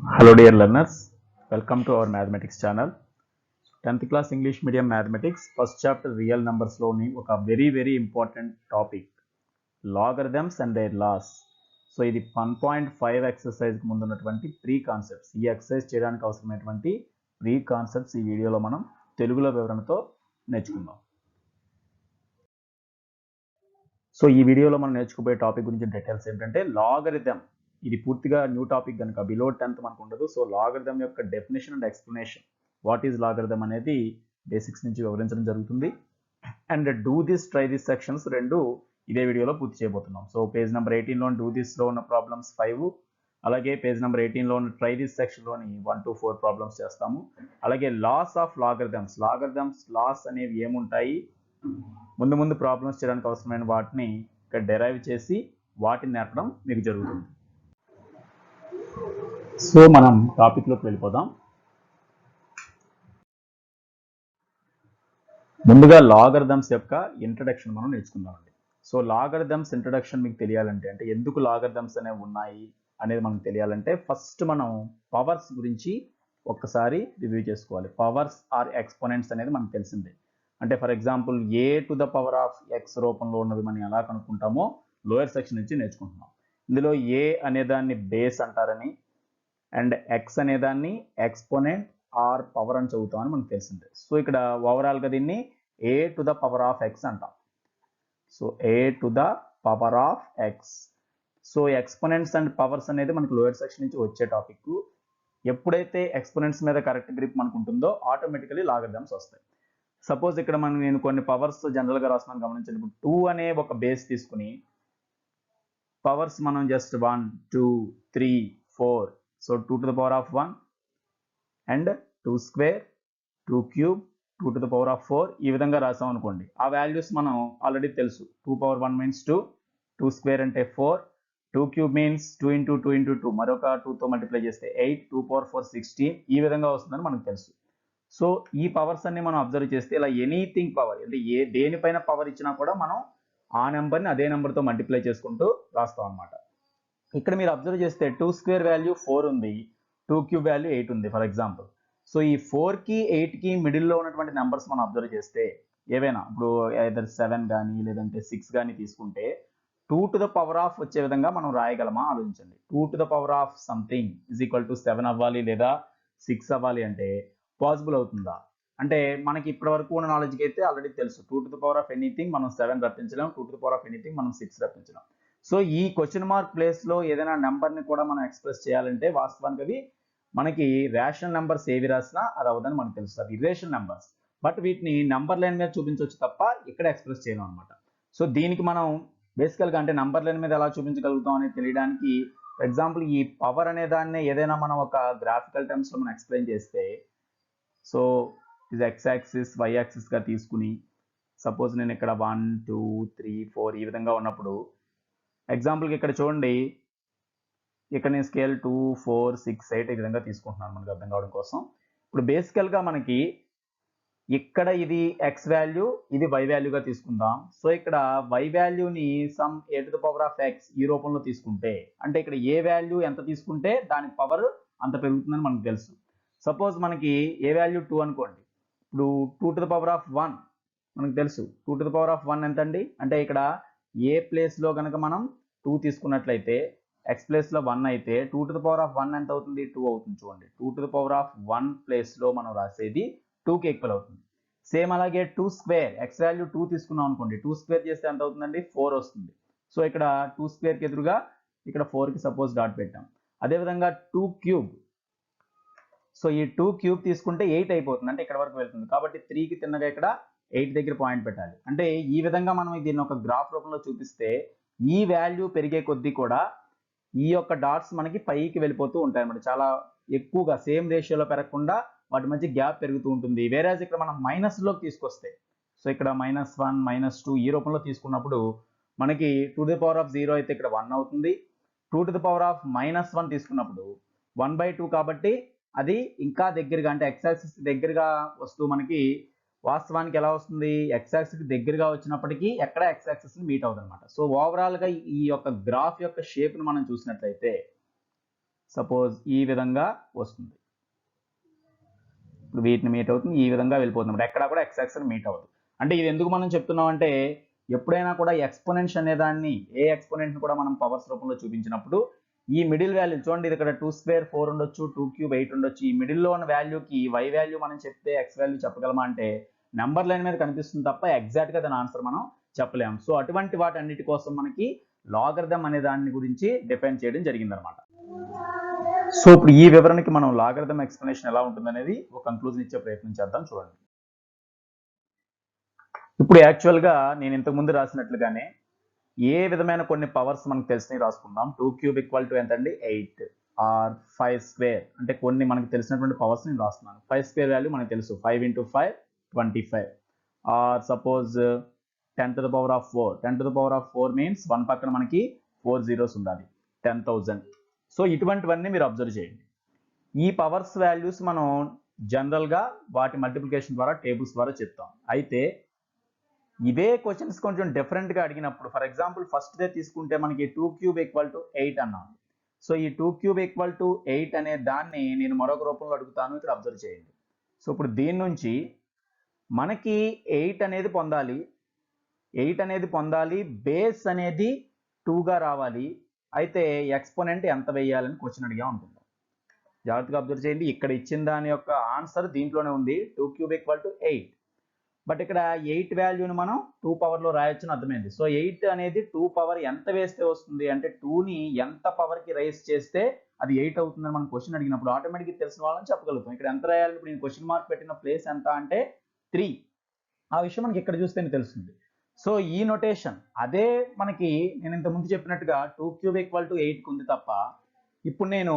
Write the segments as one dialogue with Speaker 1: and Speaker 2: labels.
Speaker 1: Hello dear learners, welcome to our mathematics channel. 10th class English medium mathematics first chapter real numbers లోని ఒక very important topic logarithms and their laws. So ఇది 1.5 exercise కి ముందు ఉన్నటువంటి pre concepts. ఈ exercise చేయడానికి అవసరమైనటువంటి pre concepts ఈ వీడియోలో మనం తెలుగులో వివరణతో నేర్చుకుందాం. సో ఈ వీడియోలో మనం నేర్చుకోబోయే టాపిక్ గురించి డీటెయిల్స్ ఏంటంటే లాగరిథం. ఇది పూర్తిగా న్యూ టాపిక్ కనుక బిలో 10th మనకు ఉండదు. సో లాగరిథం యొక్క definition and explanation, what is logarithm అనేది బేసిక్స్ నుంచి వివరించడం జరుగుతుంది. And do this try this sections రెండు ఇదే వీడియోలో పూర్తి చేయబోతున్నాం. సో పేజ్ నెంబర్ 18లో డూ దిస్లో ఉన్న ప్రాబ్లమ్స్ 5, అలాగే పేజ్ నెంబర్ 18లో ఉన్న ట్రై దిస్ సెక్షన్లోని 1 to 4 ప్రాబ్లమ్స్ చేస్తాము. అలాగే లాస్ ఆఫ్ లాగరిథమ్స్, లాస్ అనేవి ఏముంటాయి, ముందు ప్రాబ్లమ్స్ చేయడానికి అవసరమైన వాటిని ఇక్కడ డెరైవ్ చేసి వాటిని నేర్పడం మీకు జరుగుతుంది. సో మనం టాపిక్లోకి వెళ్ళిపోదాం. ముందుగా లాగరిథమ్స్ యొక్క ఇంట్రడక్షన్ మనం నేర్చుకుందామండి. సో లాగరిథమ్స్ ఇంట్రడక్షన్ మీకు తెలియాలంటే, అంటే ఎందుకు లాగరిథమ్స్ అనేవి ఉన్నాయి అనేది మనకు తెలియాలంటే ఫస్ట్ మనం పవర్స్ గురించి ఒక్కసారి రివ్యూ చేసుకోవాలి. పవర్స్ ఆర్ ఎక్స్పోనెంట్స్ అనేది మనకు తెలిసిందే. అంటే for example A to the power of X రూపంలో ఉన్నవి మనం ఎలా కనుక్కుంటామో లోయర్ సెక్షన్ నుంచి నేర్చుకుంటున్నాం. ఇందులో ఏ అనేదాన్ని బేస్ అంటారని, అండ్ ఎక్స్ అనేదాన్ని ఎక్స్పోనెంట్ ఆర్ పవర్ అని చదువుతామని మనకు తెలిసిందే. సో ఇక్కడ ఓవరాల్గా దీన్ని a to the power of x అంటాం. So a to the power of x. So exponents and powers అనేది మనకు లోయర్ సెక్షన్ నుంచి వచ్చే టాపిక్. ఎప్పుడైతే ఎక్స్పోనెంట్స్ మీద కరెక్ట్ గ్రిప్ మనకు ఉంటుందో ఆటోమేటికలీ లాగరిథమ్స్ వస్తాయి. సపోజ్ ఇక్కడ నేను కొన్ని పవర్స్ జనరల్గా రాస్తున్నాను గమనించండి. ఇప్పుడు 2 అనే ఒక బేస్ తీసుకుని పవర్స్ మనం just 1 2 3 4, so 2 to the power of 1 and 2 square 2 cube 2 to the power of 4 ఈ విధంగా రాసాం అనుకోండి. ఆ వాల్యూస్ మనం ఆల్రెడీ తెలుసు. 2 power 1 means 2, 2 square అంటే 4, 2 cube means 2 into 2 into 2, మరొక 2తో మల్టిప్లై చేస్తే 8, 2 power 4 16 ఈ విధంగా వస్తుందని మనకు తెలుసు. సో ఈ పవర్స్ అన్ని మనం అబ్జర్వ్ చేస్తే ఇలా ఎనీథింగ్ పవర్ అంటే దేనిపైన పవర్ ఇచ్చినా కూడా మనం ఆ నెంబర్ని అదే నెంబర్తో మల్టిప్లై చేసుకుంటూ రాస్తాం అనమాట. ఇక్కడ మీరు అబ్జర్వ్ చేస్తే 2 స్క్వేర్ వాల్యూ 4 ఉంది, 2 క్యూబ్ వాల్యూ 8 ఉంది ఫర్ ఎగ్జాంపుల్. సో ఈ 4కి 8కి మిడిల్లో ఉన్నటువంటి నెంబర్స్ మనం అబ్జర్వ్ చేస్తే ఏవైనా ఇప్పుడు either 7 కానీ లేదంటే 6 కానీ తీసుకుంటే 2 to the power of వచ్చే విధంగా మనం రాయగలమా ఆలోచించండి. 2 to the power of something is equal to 7 అవ్వాలి లేదా 6 అవ్వాలి అంటే పాసిబుల్ అవుతుందా? అంటే మనకి ఇప్పటి వరకు ఉన్న నాలెడ్జ్కి అయితే ఆల్రెడీ తెలుసు 2 to the power of anything మనం 7 రప్పించలేం, 2 to the power of anything మనం 6 రప్పించలేం. సో ఈ క్వశ్చన్ మార్క్ ప్లేస్లో ఏదైనా నెంబర్ని కూడా మనం ఎక్స్ప్రెస్ చేయాలంటే వాస్తవానికి అవి మనకి రేషనల్ నెంబర్స్ ఏవి రాసినా అది అవ్వదని మనకు తెలుసు, అది ఇర్రేషనల్ నెంబర్స్. బట్ వీటిని నెంబర్ లైన్ మీద చూపించవచ్చు తప్ప ఇక్కడ ఎక్స్ప్రెస్ చేయలేం అనమాట. సో దీనికి మనం బేసికల్గా అంటే నెంబర్ లైన్ మీద ఎలా చూపించగలుగుతాం అనేది తెలియడానికి ఫర్ ఎగ్జాంపుల్ ఈ పవర్ అనే దాన్ని ఏదైనా మనం ఒక గ్రాఫికల్ టర్మ్స్లో మనం ఎక్స్ప్లెయిన్ చేస్తే, సో ఇది ఎక్స్ యాక్సిస్ వై యాక్సిస్గా తీసుకుని సపోజ్ నేను ఇక్కడ 1 2 3 4 ఈ విధంగా ఉన్నప్పుడు ఎగ్జాంపుల్కి ఇక్కడ చూడండి, ఇక్కడ నేను స్కేల్ 2 4 6 8 ఈ విధంగా తీసుకుంటున్నాను మనకు అర్థం కావడం కోసం. ఇప్పుడు బేసికల్గా మనకి ఇక్కడ ఇది ఎక్స్ వాల్యూ, ఇది వై వాల్యూగా తీసుకుందాం. సో ఇక్కడ వై వాల్యూని some A to the power of X ఈ రూపంలో తీసుకుంటే, అంటే ఇక్కడ ఏ వాల్యూ ఎంత తీసుకుంటే దాని పవర్ అంత పెరుగుతుందని మనకు తెలుసు. సపోజ్ మనకి ఏ వాల్యూ 2 అనుకోండి, ఇప్పుడు 2 to the power of 1 మనకు తెలుసు. 2 to the power of 1 ఎంత అండి, అంటే ఇక్కడ ఏ ప్లేస్లో కనుక మనం 2 తీసుకున్నట్లయితే ఎక్స్ ప్లేస్లో 1 అయితే 2 to the power of 1 ఎంత అవుతుంది, 2 అవుతుంది. చూడండి 2 to the power of 1 ప్లేస్లో మనం రాసేది 2కి ఈక్వల్ అవుతుంది. సేమ్ అలాగే 2 స్క్వేర్ ఎక్స్ వాల్యూ 2 తీసుకున్నాం అనుకోండి, 2 స్క్వేర్ చేస్తే ఎంత అవుతుందండి, 4 వస్తుంది. సో ఇక్కడ 2 స్క్వేర్కి ఎదురుగా ఇక్కడ 4కి సపోజ్ డాట్ పెట్టాం. అదేవిధంగా 2 క్యూబ్, సో ఈ 2 క్యూబ్ తీసుకుంటే 8 అయిపోతుంది, అంటే ఇక్కడ వరకు వెళ్తుంది. కాబట్టి 3కి తిన్నగా ఇక్కడ 8 దగ్గర పాయింట్ పెట్టాలి. అంటే ఈ విధంగా మనం దీన్ని ఒక గ్రాఫ్ రూపంలో చూపిస్తే ఈ వాల్యూ పెరిగే కొద్దీ కూడా ఈ యొక్క డాట్స్ మనకి పైకి వెళ్ళిపోతూ ఉంటాయి అన్నమాట. చాలా ఎక్కువగా సేమ్ రేషియోలో పెరగకుండా వాటి మధ్య గ్యాప్ పెరుగుతూ ఉంటుంది. వేరేజ్ ఇక్కడ మనం మైనస్లోకి తీసుకొస్తే, సో ఇక్కడ -1 -2 ఈ రూపంలో తీసుకున్నప్పుడు మనకి 2 to the power of 0 అయితే ఇక్కడ 1 అవుతుంది. 2 to the power of -1 తీసుకున్నప్పుడు 1/2 కాబట్టి అది ఇంకా దగ్గరగా అంటే ఎక్స్ యాక్సిస్ దగ్గరగా వస్తూ మనకి వాస్తవానికి ఎలా వస్తుంది, ఎక్స్ యాక్సిస్ దగ్గరగా వచ్చినప్పటికీ ఎక్కడ ఎక్స్ యాక్సిస్ మీట్ అవుతుంది అనమాట. సో ఓవరాల్గా ఈ యొక్క గ్రాఫ్ యొక్క షేప్ను మనం చూసినట్లయితే సపోజ్ ఈ విధంగా వస్తుంది. ఇప్పుడు వీటిని మీట్ అవుతుంది, ఈ విధంగా వెళ్ళిపోతుంది. ఎక్కడ కూడా ఎక్స్ యాక్సిస్ మీట్ అవ్వదు. అంటే ఇది ఎందుకు మనం చెప్తున్నాం అంటే ఎప్పుడైనా కూడా ఎక్స్పోనెంట్స్ అనే దాన్ని ఏ ఎక్స్పోనెంట్ కూడా మనం పవర్స్ రూపంలో చూపించినప్పుడు ఈ మిడిల్ వాల్యూ చూడండి, ఇది ఇక్కడ 2 స్క్వేర్ 4 ఉండొచ్చు, 2 క్యూబ్ 8 ఉండొచ్చు. ఈ మిడిల్లో ఉన్న వాల్యూకి y వాల్యూ మనం చెప్తే x వాల్యూ చెప్పగలమా అంటే నెంబర్ లైన్ మీద కనిపిస్తుంది తప్ప ఎగ్జాక్ట్ గా దాని ఆన్సర్ మనం చెప్పలేము. సో అటువంటి వాటన్నిటి కోసం మనకి లాగరిథం అనే దాని గురించి డిఫైన్ చేయడం జరిగిందనమాట. సో ఇప్పుడు ఈ వివరణకి మనం లాగరిథం ఎక్స్ప్లెనేషన్ ఎలా ఉంటుందనేది ఒక కంక్లూజన్ ఇచ్చే ప్రయత్నం చేద్దాం. చూడండి, ఇప్పుడు యాక్చువల్గా నేను ఇంతకు ముందు రాసినట్లుగానే ఏ విధమైన కొన్ని పవర్స్ మనకు తెలిసినవి రాసుకుందాం. 2 క్యూబ్ ఈక్వల్ టు ఎంత అండి 8 ఆర్ 5 స్క్వేర్ అంటే కొన్ని మనకు తెలిసినటువంటి పవర్స్ నేను రాస్తున్నాను. 5 స్క్వేర్ వాల్యూ మనకు తెలుసు, 5 × 5 25 are suppose 10 to the power of 4. 10 to the power of 4 means 1 పక్కన మనకి 4 zeros ఉండాలి, 10,000. సో ఇటువంటివన్నీ మీరు అబ్జర్వ్ చేయండి. ఈ పవర్స్ వాల్యూస్ మనం జనరల్గా వాటి మల్టిప్లికేషన్ ద్వారా టేబుల్స్ ద్వారా చెప్తాం. అయితే ఇవే క్వశ్చన్స్ కొంచెం డిఫరెంట్గా అడిగినప్పుడు ఫర్ ఎగ్జాంపుల్ ఫస్ట్ డే తీసుకుంటే మనకి 2 క్యూబ్ ఈక్వల్ టు 8 అన్నాం. సో ఈ 2 క్యూబ్ ఈక్వల్ టు 8 అనే దాన్ని నేను మరొక రూపంలో అడుగుతాను, ఇక్కడ అబ్జర్వ్ చేయండి. సో ఇప్పుడు దీని నుంచి మనకి 8 అనేది పొందాలి, 8 అనేది పొందాలి, బేస్ అనేది 2గా రావాలి. అయితే ఎక్స్పోనెంట్ ఎంత వేయాలని క్వశ్చన్ అడిగా అనుకుందాం. జాగ్రత్తగా అబ్జర్వ్ చేయండి, ఇక్కడ ఇచ్చిన దాని యొక్క ఆన్సర్ దీంట్లోనే ఉంది, 2 క్యూబ్ ఈక్వల్ టు 8. బట్ ఇక్కడ 8 వాల్యూని మనం 2 పవర్లో రాయొచ్చని అర్థమైంది. సో 8 అనేది 2 పవర్ ఎంత వేస్తే వస్తుంది అంటే 2ని ఎంత పవర్కి రైజ్ చేస్తే అది 8 అవుతుందని మనం క్వశ్చన్ అడిగినప్పుడు ఆటోమేటిక్గా తెలిసిన వాళ్ళని చెప్పగలుగుతాం. ఇక్కడ ఎంత రాయాలి, ఇప్పుడు నేను క్వశ్చన్ మార్క్ పెట్టిన ప్లేస్ ఎంత అంటే 3. ఆ విషయం మనకి ఇక్కడ చూస్తేనే తెలుస్తుంది. సో ఈ నొటేషన్ అదే మనకి నేను ఇంతకుముందు చెప్పినట్టుగా 2 క్యూబ్ ఈక్వల్ టు 8 ఉంది తప్ప ఇప్పుడు నేను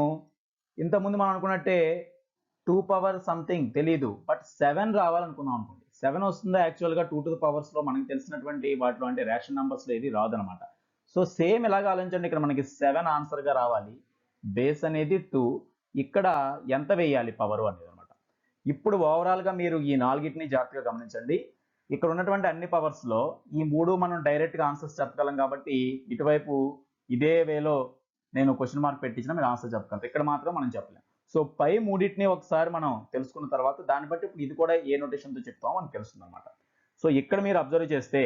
Speaker 1: ఇంతకుముందు మనం అనుకున్నట్టే 2 పవర్ సంథింగ్ తెలీదు, బట్ 7 రావాలనుకున్నాం అనుకోండి. 7 వస్తుందా యాక్చువల్గా 2 to the powers లో మనకి తెలిసినటువంటి వాటిలో అంటే రేషన్ నెంబర్స్లో ఏది రాదనమాట. సో సేమ్ ఇలాగ ఆలోచించండి, ఇక్కడ మనకి 7 ఆన్సర్గా రావాలి, బేస్ అనేది 2, ఇక్కడ ఎంత వేయాలి పవర్ అనేది అనమాట. ఇప్పుడు ఓవరాల్గా మీరు ఈ నాలుగిటిని జాగ్రత్తగా గమనించండి. ఇక్కడ ఉన్నటువంటి అన్ని పవర్స్లో ఈ 3 మనం డైరెక్ట్గా ఆన్సర్స్ చెప్పగలం కాబట్టి ఇటువైపు ఇదే వేలో నేను క్వశ్చన్ మార్క్ పెట్టించిన మీరు ఆన్సర్ చెప్పగలరు, ఇక్కడ మాత్రం మనం చెప్పలేం. సో పై మూడింటిని ఒకసారి మనం తెలుసుకున్న తర్వాత దాన్ని బట్టి ఇప్పుడు ఇది కూడా ఏ నోటేషన్తో చెప్తామో మనకు తెలుస్తుంది అనమాట. సో ఇక్కడ మీరు అబ్జర్వ్ చేస్తే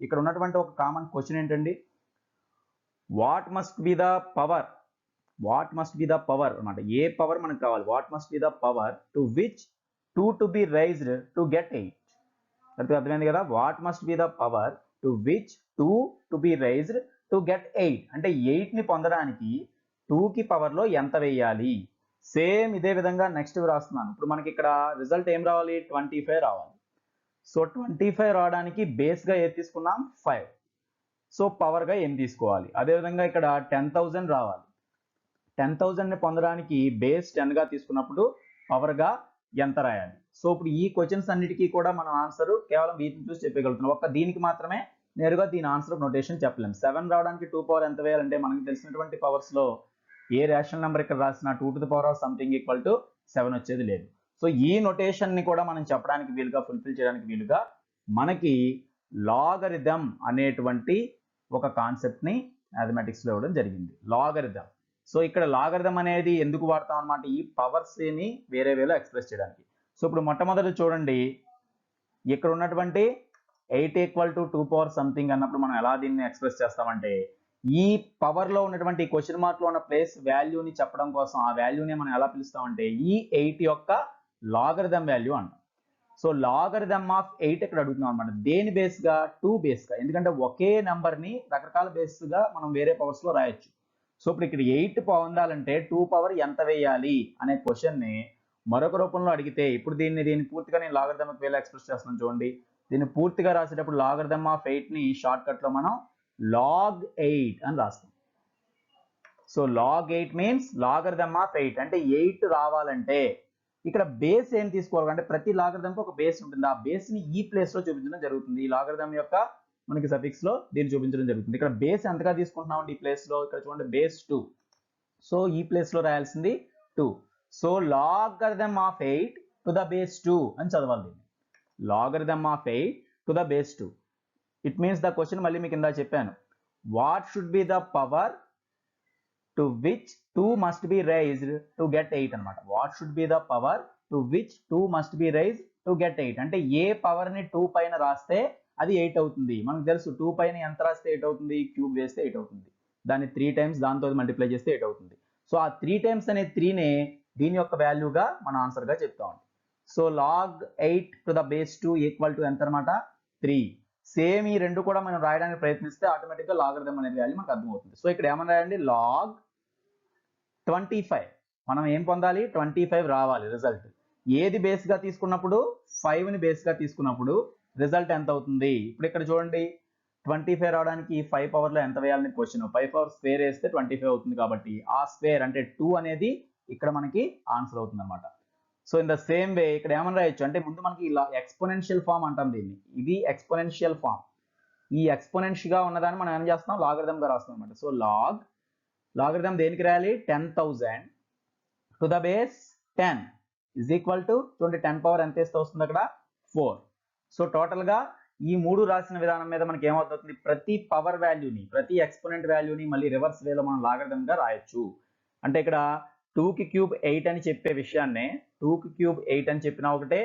Speaker 1: ఇక్కడ ఉన్నటువంటి ఒక కామన్ క్వశ్చన్ ఏంటండి, what must be the power, what must be the power అనమాట. ఏ పవర్ మనకు కావాలి, what must be the power to which 2 to be raised to get 8. అర్థమైంది కదా, what must be the power to which 2 to be raised to get 8 అంటే 8ని పొందడానికి 2కి పవర్లో ఎంత వేయాలి. సేమ్ ఇదే విధంగా నెక్స్ట్ రాస్తున్నాను. ఇప్పుడు మనకి ఇక్కడ రిజల్ట్ ఏం రావాలి, 25 రావాలి. సో 25 రావడానికి బేస్గా ఏది తీసుకున్నాం 5, సో పవర్గా ఏం తీసుకోవాలి. అదేవిధంగా ఇక్కడ 10,000 రావాలి, 10,000ని పొందడానికి బేస్ 10గా తీసుకున్నప్పుడు పవర్గా ఎంత రాయాలి. సో ఇప్పుడు ఈ క్వశ్చన్స్ అన్నిటికీ కూడా మనం ఆన్సర్ కేవలం వీటిని చూసి చెప్పగలుగుతున్నాం. ఒక్క దీనికి మాత్రమే నేరుగా దీని ఆన్సర్ నోటేషన్ చెప్పలేము. 7 రావడానికి 2 పవర్ ఎంత వేయాలంటే మనకి తెలిసినటువంటి పవర్స్లో ఏ రేషనల్ నెంబర్ ఇక్కడ రాసిన 2 to the power of something equal to 7 వచ్చేది లేదు. సో ఈ నొటేషన్ని కూడా మనం చెప్పడానికి వీలుగా, ఫుల్ఫిల్ చేయడానికి వీలుగా మనకి లాగరిథం అనేటువంటి ఒక కాన్సెప్ట్ని మ్యాథమెటిక్స్లో ఇవ్వడం జరిగింది, లాగరిథం. సో ఇక్కడ లాగరిథం అనేది ఎందుకు వాడతాం అనమాట, ఈ పవర్స్ని వేరే వేలో ఎక్స్ప్రెస్ చేయడానికి. సో ఇప్పుడు మొట్టమొదటి చూడండి, ఇక్కడ ఉన్నటువంటి 8 ఈక్వల్ టు 2 పవర్ సంథింగ్ అన్నప్పుడు మనం ఎలా దీన్ని ఎక్స్ప్రెస్ చేస్తామంటే ఈ పవర్లో ఉన్నటువంటి క్వశ్చన్ మార్క్లో ఉన్న ప్లేస్ వాల్యూని చెప్పడం కోసం ఆ వాల్యూని మనం ఎలా పిలుస్తామంటే ఈ 8 యొక్క లాగరిథం వాల్యూ అంటాం. సో లాగరిథం ఆఫ్ 8 ఇక్కడ అడుగుతున్నాం అనమాట. దేని బేస్గా, 2 బేస్గా, ఎందుకంటే ఒకే నెంబర్ని రకరకాల బేస్గా మనం వేరే పవర్స్లో రాయొచ్చు. సో ఇప్పుడు ఇక్కడ 8 పొందాలంటే 2 పవర్ ఎంత వేయాలి అనే క్వశ్చన్ని మరొక రూపంలో అడిగితే ఇప్పుడు దీన్ని పూర్తిగా నేను లాగరిథమిక్ వేలో ఎక్స్ప్రెస్ చేస్తున్నాను. చూడండి, దీన్ని పూర్తిగా రాసేటప్పుడు లాగరిథం ఆఫ్ 8ని షార్ట్ కట్లో మనం log 8 అని రాస్తాం. So log 8 means logarithm of 8 అంటే 8 రావాలంటే ఇక్కడ బేస్ ఏం తీసుకోవాలంటే ప్రతి లాగరిథంకి ఒక బేస్ ఉంటుంది, ఆ బేస్ని ఈ ప్లేస్లో చూపించడం జరుగుతుంది. ఈ లాగరిథం యొక్క మనకి సఫిక్స్లో దీన్ని చూపించడం జరుగుతుంది. ఇక్కడ బేస్ ఎంతగా తీసుకుంటున్నాం ఈ ప్లేస్లో, ఇక్కడ చూడండి బేస్ 2, సో ఈ ప్లేస్లో రాయాల్సింది 2. So logarithm of 8 to the base 2 అని చదవాలి దీన్ని, logarithm of 8 to the base 2. It means the question మళ్ళీ మీకు ఇందా చెప్పాను, what should be the power to which 2 must be raised to get 8 అనమాట. What should be the power to which 2 must be raised to get 8 అంటే a power ని 2 పైన రాస్తే అది 8 అవుతుంది. మనకు తెలుసు 2 పైన ఎంత రాస్తే 8 అవుతుంది, క్యూబ్ వేస్తే 8 అవుతుంది. దాన్ని 3 టైమ్స్ దాంతో మల్టిప్లై చేస్తే 8 అవుతుంది. సో ఆ 3 టైమ్స్ అనే 3నే దీని యొక్క వాల్యూగా మన ఆన్సర్గా చెప్తామండి. So log 8 to the base 2 equal to ఎంత అనమాట 3. సేమ్ ఈ రెండు కూడా మనం రాయడానికి ప్రయత్నిస్తే ఆటోమేటిక్గా లాగరిథం అనే వాల్యూ మనకు అర్థమవుతుంది. సో ఇక్కడ ఏమన్నా రాయండి log 25 మనం ఏం పొందాలి 25 రావాలి రిజల్ట్. ఏది బేస్గా తీసుకున్నప్పుడు 5ని బేస్గా తీసుకున్నప్పుడు రిజల్ట్ ఎంత అవుతుంది. ఇప్పుడు ఇక్కడ చూడండి 25 రావడానికి 5 పవర్లో ఎంత వేయాలని క్వశ్చన్. 5 పవర్ స్క్వేర్ వేస్తే 25 అవుతుంది కాబట్టి ఆ స్క్వేర్ అంటే 2 అనేది ఇక్కడ మనకి ఆన్సర్ అవుతుంది అనమాట. So in the same way ఇక్కడ ఏమని రాయొచ్చు అంటే ముందు మనకి ఇలా ఎక్స్పోనెన్షియల్ ఫామ్ అంటాం దీన్ని. ఇది ఎక్స్పోనెన్షియల్ ఫామ్. ఈ ఎక్స్పోనెన్షియల్గా ఉన్నదాన్ని మనం ఏం చేస్తాం లాగరిథంగా రాస్తాం అనమాట. సో లాగరిథం దేనికి రాయాలి 10,000 to the base 10 is equal to చూడండి 10 పవర్ ఎంత వేస్తే వస్తుంది అక్కడ 4. సో టోటల్గా ఈ మూడు రాసిన విధానం మీద మనకి ఏమవుతుంది ప్రతి పవర్ వాల్యూని ప్రతి ఎక్స్పోనెంట్ వాల్యూని మళ్ళీ రివర్స్ వేలో మనం లాగరిథంగా రాయొచ్చు. అంటే ఇక్కడ 2కి క్యూబ్ 8 అని చెప్పే విషయాన్నే 2కి క్యూబ్ 8 అని చెప్పినా ఒకటే,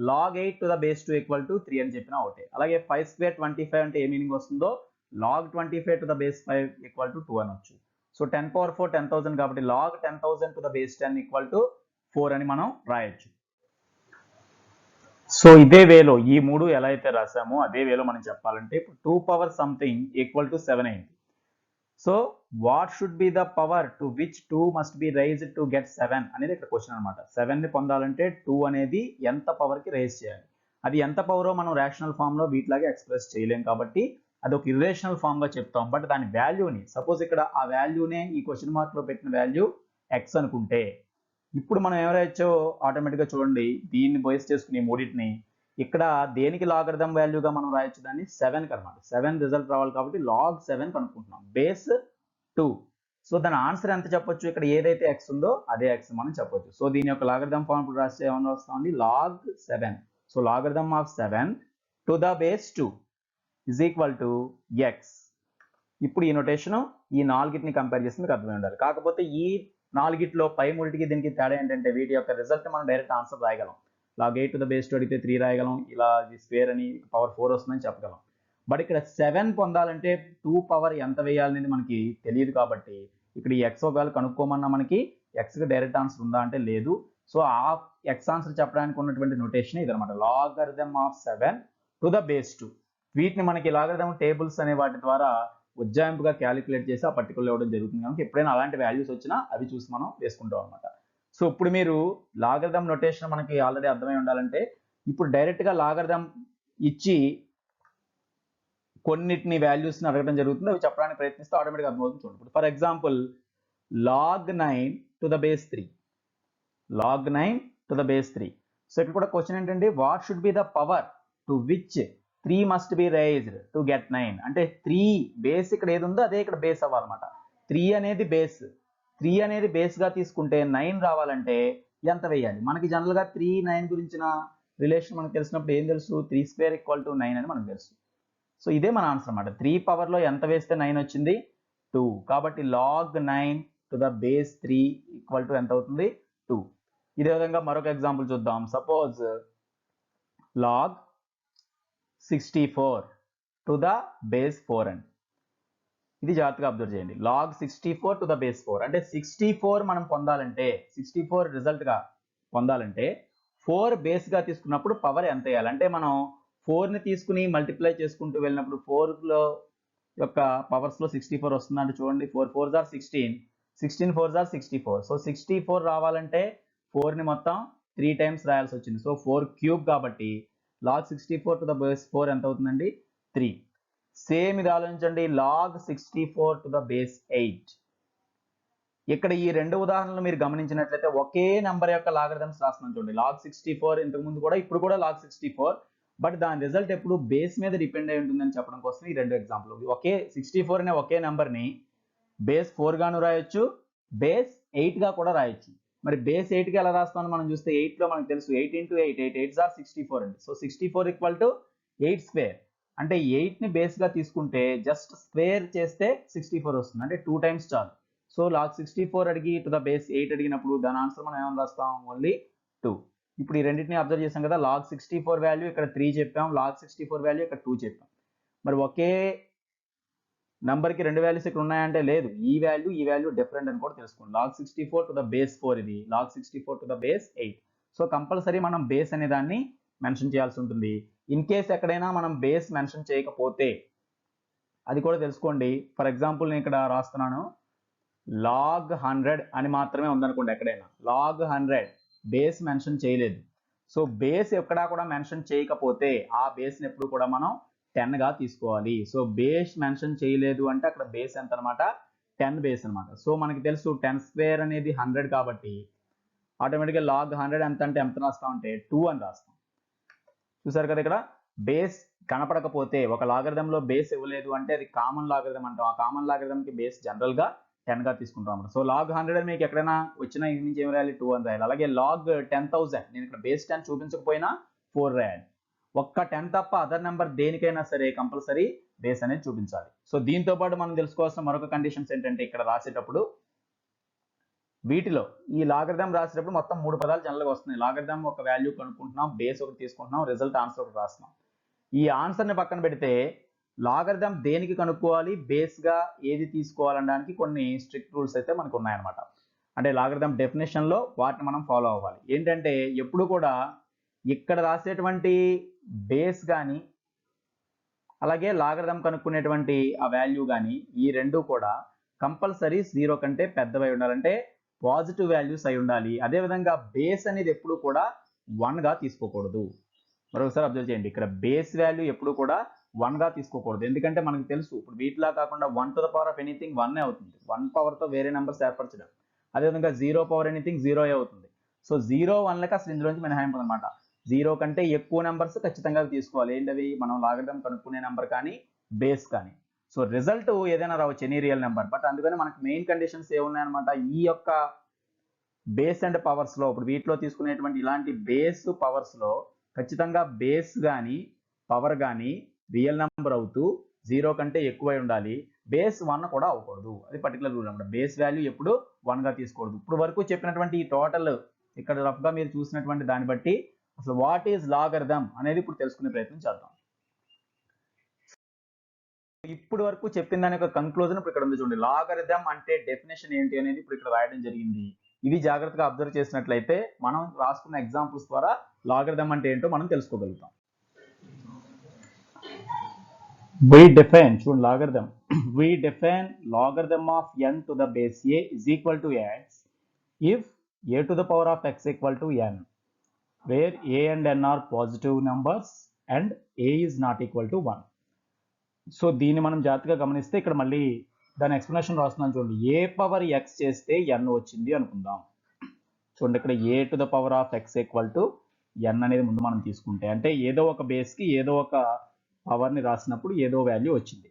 Speaker 1: log 8 to the base 2 equal to 3 అని చెప్పినా ఒకటే. అలాగే 5 స్క్వేర్ 25 అంటే ఏ మీనింగ్ వస్తుందో log 25 to the base 5 equal to 2 అనొచ్చు. సో 10 పవర్ 4 10,000 కాబట్టి log 10,000 to the base 10 equal to 4 అని మనం రాయొచ్చు. సో ఇదే వేలో ఈ మూడు ఎలా అయితే రాసామో అదే వేలో మనం చెప్పాలంటే ఇప్పుడు 2 పవర్ సంథింగ్ ఈక్వల్ టు 7 అయింది. So what should be the power to which 2 must be raised to get 7 అనేది ఇక్కడ క్వశ్చన్ అనమాట. 7ని పొందాలంటే 2 అనేది ఎంత పవర్కి రైజ్ చేయాలి. అది ఎంత పవరో మనం రేషనల్ ఫామ్లో వీటిలాగే ఎక్స్ప్రెస్ చేయలేం కాబట్టి అది ఒక ఇర్రేషనల్ ఫామ్గా చెప్తాం. బట్ దాని వాల్యూని సపోజ్ ఇక్కడ ఆ వాల్యూనే ఈ క్వశ్చన్ మార్క్లో పెట్టిన వాల్యూ ఎక్స్ అనుకుంటే ఇప్పుడు మనం ఏమైనా ఆటోమేటిక్గా చూడండి దీన్ని బేస్ చేసుకుని మూడింటిని ఇక్కడ దేనికి లాగరిథం వాల్యూగా మనం రాయొచ్చు దాన్ని 7కి అనమాట. 7 రిజల్ట్ రావాలి కాబట్టి log 7 కనుక్కుంటున్నాం బేస్ 2. సో దాని ఆన్సర్ ఎంత చెప్పొచ్చు ఇక్కడ ఏదైతే ఎక్స్ ఉందో అదే ఎక్స్ మనం చెప్పొచ్చు. సో దీని యొక్క లాగరిథం ఫార్మ్ ఇప్పుడు రాస్తే ఏమన్నా వస్తామండి log 7. So logarithm of 7 to the base 2 is equal to x. ఇప్పుడు ఈ నొటేషన్ ఈ నాలుగిటిని కంపేర్ చేసి మీకు అర్థమై ఉండాలి. కాకపోతే ఈ నాలుగిట్లో పై మూడిటికి దీనికి తేడా ఏంటంటే వీటి యొక్క రిజల్ట్ మనం డైరెక్ట్ ఆన్సర్ రాయగలం. log 8 టు ద బేస్ 2 అడిగితే 3 రాయగలం, ఇలా స్క్వేర్ అని పవర్ 4 వస్తుందని చెప్పగలం. బట్ ఇక్కడ 7 పొందాలంటే 2 పవర్ ఎంత వేయాలనేది మనకి తెలియదు కాబట్టి ఇక్కడ ఈ ఎక్స్ ఒకవేళ కనుక్కోమన్నా మనకి ఎక్స్కి డైరెక్ట్ ఆన్సర్ ఉందా అంటే లేదు. సో ఆ ఎక్స్ ఆన్సర్ చెప్పడానికి ఉన్నటువంటి నొటేషన్ ఇదనమాట logarithm of 7 to the base 2. వీటిని మనకి లాగరిథం టేబుల్స్ అనే వాటి ద్వారా ఉజ్జాయింపుగా క్యాలిక్యులేట్ చేసి ఆ పర్టికులర్ ఇవ్వడం జరుగుతుంది. కనుక ఎప్పుడైనా అలాంటి వాల్యూస్ వచ్చినా అవి చూసి మనం వేసుకుంటాం అనమాట. సో ఇప్పుడు మీరు లాగరిథం నొటేషన్ మనకి ఆల్రెడీ అర్థమై ఉండాలంటే ఇప్పుడు డైరెక్ట్గా లాగరిథం ఇచ్చి కొన్నిటిని వాల్యూస్ని అడగడం జరుగుతుంది. అవి చెప్పడానికి ప్రయత్నిస్తే ఆటోమేటిక్గా అర్థమవుతుంది. చూడండి ఇప్పుడు for example log 9 to the base 3. log 9 to the base 3. So ఇక్కడ కూడా క్వశ్చన్ ఏంటంటే what should be the power to which 3 must be raised to get 9 అంటే 3 బేస్ ఇక్కడ ఏది ఉందో అదే ఇక్కడ బేస్ అవ్వాలన్నమాట. 3 అనేది బేస్, 3 అనేది బేస్గా తీసుకుంటే 9 రావాలంటే ఎంత వేయాలి. మనకి జనరల్గా 3 9 గురించిన రిలేషన్ మనకు తెలిసినప్పుడు ఏం తెలుసు 3 స్క్వేర్ ఈక్వల్ టు 9 అని మనకు తెలుసు. సో ఇదే మన ఆన్సర్ అన్నమాట. 3 పవర్లో ఎంత వేస్తే 9 వచ్చింది 2 కాబట్టి log 9 to the base 3 equal to ఎంత అవుతుంది 2. ఇదే విధంగా మరొక ఎగ్జాంపుల్ చూద్దాం. Suppose log 64 to the base 4 అండి. ఇది జాగ్రత్తగా అబ్జర్వ్ చేయండి. log 64 టు ద బేస్ 4 అంటే 64 మనం పొందాలంటే 64 రిజల్ట్గా పొందాలంటే 4 బేస్గా తీసుకున్నప్పుడు పవర్ ఎంత వేయాలి అంటే మనం 4ని తీసుకుని మల్టిప్లై చేసుకుంటూ వెళ్ళినప్పుడు 4లో యొక్క పవర్స్లో 64 వస్తుందంటే చూడండి 4 4s are 16, 16 4s are 64. So 64 రావాలంటే 4ని మొత్తం 3 టైమ్స్ రాయాల్సి వచ్చింది. సో 4 క్యూబ్ కాబట్టి log 64 టు ద బేస్ 4 ఎంత అవుతుందండి 3. సేమ్ ఇది ఆలోచించండి log 64 టు ద బేస్ 8. ఇక్కడ ఈ రెండు ఉదాహరణలు మీరు గమనించినట్లయితే ఒకే నెంబర్ యొక్క లాగరిథమ్స్ రాస్తున్నాం చూడండి. log 64 ఇంతకు ముందు కూడా ఇప్పుడు కూడా log 64, బట్ దాని రిజల్ట్ ఎప్పుడు బేస్ మీద డిపెండ్ అయి ఉంటుందని చెప్పడం కోసం ఈ రెండు ఎగ్జాంపుల్. ఒకే 64 అనే ఒకే నెంబర్ని బేస్ 4 గాను రాయొచ్చు, బేస్ 8గా కూడా రాయొచ్చు. మరి బేస్ 8కి ఎలా రాస్తామని మనం చూస్తే 8లో మనకు తెలుసు 8 × 8 8 8s are 64 అండి. సో 64 ఈక్వల్ టు 8 స్క్వేర్ అంటే 8ని బేస్గా తీసుకుంటే జస్ట్ స్క్వేర్ చేస్తే 64 వస్తుంది అంటే 2 టైమ్స్ చాలు. సో log64 అడిగి టు ద బేస్ 8 అడిగినప్పుడు దాని ఆన్సర్ మనం ఏమని రాస్తాం, ఓన్లీ 2. ఇప్పుడు ఈ రెండింటిని అబ్జర్వ్ చేసాం కదా, log64 వాల్యూ ఇక్కడ 3 చెప్పాం, log64 వాల్యూ ఇక్కడ 2 చెప్పాం. మరి ఒకే నంబర్కి రెండు వాల్యూస్ ఇక్కడ ఉన్నాయంటే లేదు, ఈ వాల్యూ డిఫరెంట్ అని కూడా తెలుసుకోండి. log64 టు ద బేస్ 4 ఇది, log64 to the base 8. So compulsory మనం బేస్ అనే దాన్ని మెన్షన్ చేయాల్సి ఉంటుంది. ఇన్ కేస్ ఎక్కడైనా మనం బేస్ మెన్షన్ చేయకపోతే అది కూడా తెలుసుకోండి. ఫర్ ఎగ్జాంపుల్ నేను ఇక్కడ రాస్తున్నాను log 100 అని మాత్రమే ఉందనుకోండి, ఎక్కడైనా log 100 బేస్ మెన్షన్ చేయలేదు. సో బేస్ ఎక్కడా కూడా మెన్షన్ చేయకపోతే ఆ బేస్ని ఎప్పుడు కూడా మనం 10 గా తీసుకోవాలి. సో బేస్ మెన్షన్ చేయలేదు అంటే అక్కడ బేస్ ఎంత అనమాట, 10 బేస్ అనమాట. సో మనకి తెలుసు 10 స్క్వేర్ అనేది 100 కాబట్టి ఆటోమేటిక్గా log 100 ఎంత అంటే ఎంత రాస్తాం అంటే 2 అని రాస్తాం. చూసారు కదా, ఇక్కడ బేస్ కనపడకపోతే ఒక లాగరిథంలో బేస్ ఇవ్వలేదు అంటే అది కామన్ లాగరిథం అంటాం. ఆ కామన్ లాగరిథంకి బేస్ జనరల్ గా 10 గా తీసుకుంటాం అన్నమాట. సో log 100 మీకు ఎక్కడైనా వచ్చినా ఇది నుంచి ఏం రాయాలి, 2 అని రాయాలి. అలాగే log 10,000 నేను ఇక్కడ బేస్ 10 చూపించకపోయినా 4 రాయాలి. ఒక్క 10 తప్ప అదర్ నెంబర్ దేనికైనా సరే కంపల్సరీ బేస్ అనేది చూపించాలి. సో దీంతో పాటు మనం తెలుసుకోవాల్సిన మరొక కండిషన్స్ ఏంటంటే ఇక్కడ రాసేటప్పుడు వీటిలో ఈ లాగరిథం రాసేటప్పుడు మొత్తం 3 పదాలు జనరల్గా వస్తున్నాయి. లాగరిథం ఒక వాల్యూ కనుక్కుంటున్నాం, బేస్ ఒకటి తీసుకుంటున్నాం, రిజల్ట్ ఆన్సర్ ఒకటి రాస్తున్నాం. ఈ ఆన్సర్ని పక్కన పెడితే లాగరిథం దేనికి కనుక్కోవాలి, బేస్గా ఏది తీసుకోవాలనడానికి కొన్ని స్ట్రిక్ట్ రూల్స్ అయితే మనకు ఉన్నాయన్నమాట. అంటే లాగరిథం డెఫినేషన్లో వాటిని మనం ఫాలో అవ్వాలి. ఏంటంటే ఎప్పుడు కూడా ఇక్కడ రాసేటువంటి బేస్ కానీ అలాగే లాగరిథం కనుక్కునేటువంటి ఆ వాల్యూ కానీ ఈ రెండు కూడా కంపల్సరీ 0 కంటే పెద్దవై ఉండాలంటే పాజిటివ్ వాల్యూస్ అయి ఉండాలి. అదేవిధంగా బేస్ అనేది ఎప్పుడు కూడా 1 గా తీసుకోకూడదు. మరొకసారి అబ్జర్వ్ చేయండి, ఇక్కడ బేస్ వాల్యూ ఎప్పుడు కూడా 1 గా తీసుకోకూడదు. ఎందుకంటే మనకు తెలుసు ఇప్పుడు వీటిలా కాకుండా 1 to the power of anything 1 అవుతుంది, 1 పవర్తో వేరే నెంబర్స్ ఏర్పరచడం. అదేవిధంగా 0 పవర్ ఎనీథింగ్ 0 అవుతుంది. సో 0 1లకి అసలు ఇందులోంచి మినహాయింపు అనమాట. 0 కంటే ఎక్కువ నెంబర్స్ ఖచ్చితంగా తీసుకోవాలి. ఏంటవి, మనం లాగరిథం కనుక్కునే నెంబర్ కానీ బేస్ కానీ. సో రిజల్ట్ ఏదైనా రావచ్చు, ఎనీ రియల్ నెంబర్. బట్ అందుకని మనకు మెయిన్ కండిషన్స్ ఏమున్నాయన్నమాట, ఈ యొక్క బేస్ అండ్ పవర్స్ లో ఇప్పుడు వీటిలో తీసుకునేటువంటి ఇలాంటి బేస్ పవర్స్ లో ఖచ్చితంగా బేస్ కానీ పవర్ కానీ రియల్ నెంబర్ అవుతూ 0 కంటే ఎక్కువై ఉండాలి, బేస్ 1 కూడా అవ్వకూడదు. అది పర్టికులర్ రూల్ అనమాట. బేస్ వాల్యూ ఎప్పుడు 1 గా తీసుకోకూడదు. ఇప్పుడు వరకు చెప్పినటువంటి ఈ టోటల్ ఇక్కడ రఫ్ గా మీరు చూసినటువంటి దాన్ని బట్టి అసలు వాట్ ఈజ్ లాగరిథం అనేది ఇప్పుడు తెలుసుకునే ప్రయత్నం చేద్దాం. ఇప్పుడు వరకు చెప్పిన దాని యొక్క కంక్లూజన్ ఇప్పుడు ఇక్కడ ఉంది చూడండి. లాగరిథం అంటే డెఫినేషన్ ఏంటి అనేది ఇప్పుడు ఇక్కడ రాయడం జరిగింది. ఇది జాగ్రత్తగా అబ్జర్వ్ చేసినట్లయితే మనం రాసుకున్న ఎగ్జాంపుల్స్ ద్వారా లాగరిథం అంటే ఏంటో మనం తెలుసుకోగలుగుతాం. we define చూడండి logarithm we define logarithm of n to the base a is equal to x if a to the power of x equal to n where a and n are positive numbers and a is not equal to 1. So దీన్ని మనం జాగ్రత్తగా గమనిస్తే ఇక్కడ మళ్ళీ దాని explanation రాస్తున్నాను చూడండి. ఏ power X చేస్తే ఎన్ వచ్చింది అనుకుందాం. చూడండి ఇక్కడ a to the power of x equal to n అనేది ముందు మనం తీసుకుంటే అంటే ఏదో ఒక బేస్కి ఏదో ఒక పవర్ని రాసినప్పుడు ఏదో వాల్యూ వచ్చింది.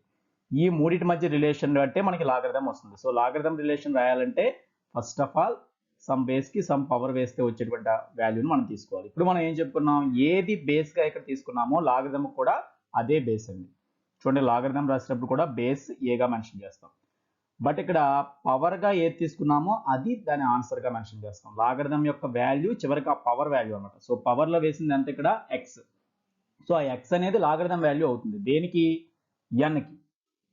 Speaker 1: ఈ మూడింటి మధ్య రిలేషన్ అంటే మనకి లాగరిథం వస్తుంది. సో లాగరిథం రిలేషన్ రాయాలంటే ఫస్ట్ ఆఫ్ ఆల్ సమ్ బేస్కి సమ్ పవర్ వేస్తే వచ్చేటువంటి వాల్యూని మనం తీసుకోవాలి. ఇప్పుడు మనం ఏం చెప్పుకున్నాం, ఏది బేస్గా ఇక్కడ తీసుకున్నామో లాగరిథం కూడా అదే బేస్ అండి. చూడండి లాగరిథం రాసేటప్పుడు కూడా బేస్ ఏగా మెన్షన్ చేస్తాం. బట్ ఇక్కడ పవర్గా ఏది తీసుకున్నామో అది దాని ఆన్సర్గా మెన్షన్ చేస్తాం. లాగరిథం యొక్క వాల్యూ చివరికి ఆ పవర్ వాల్యూ అనమాట. సో పవర్లో వేసింది అంతే ఇక్కడ ఎక్స్. సో ఆ ఎక్స్ అనేది లాగరిథం వాల్యూ అవుతుంది. దేనికి, ఎన్కి.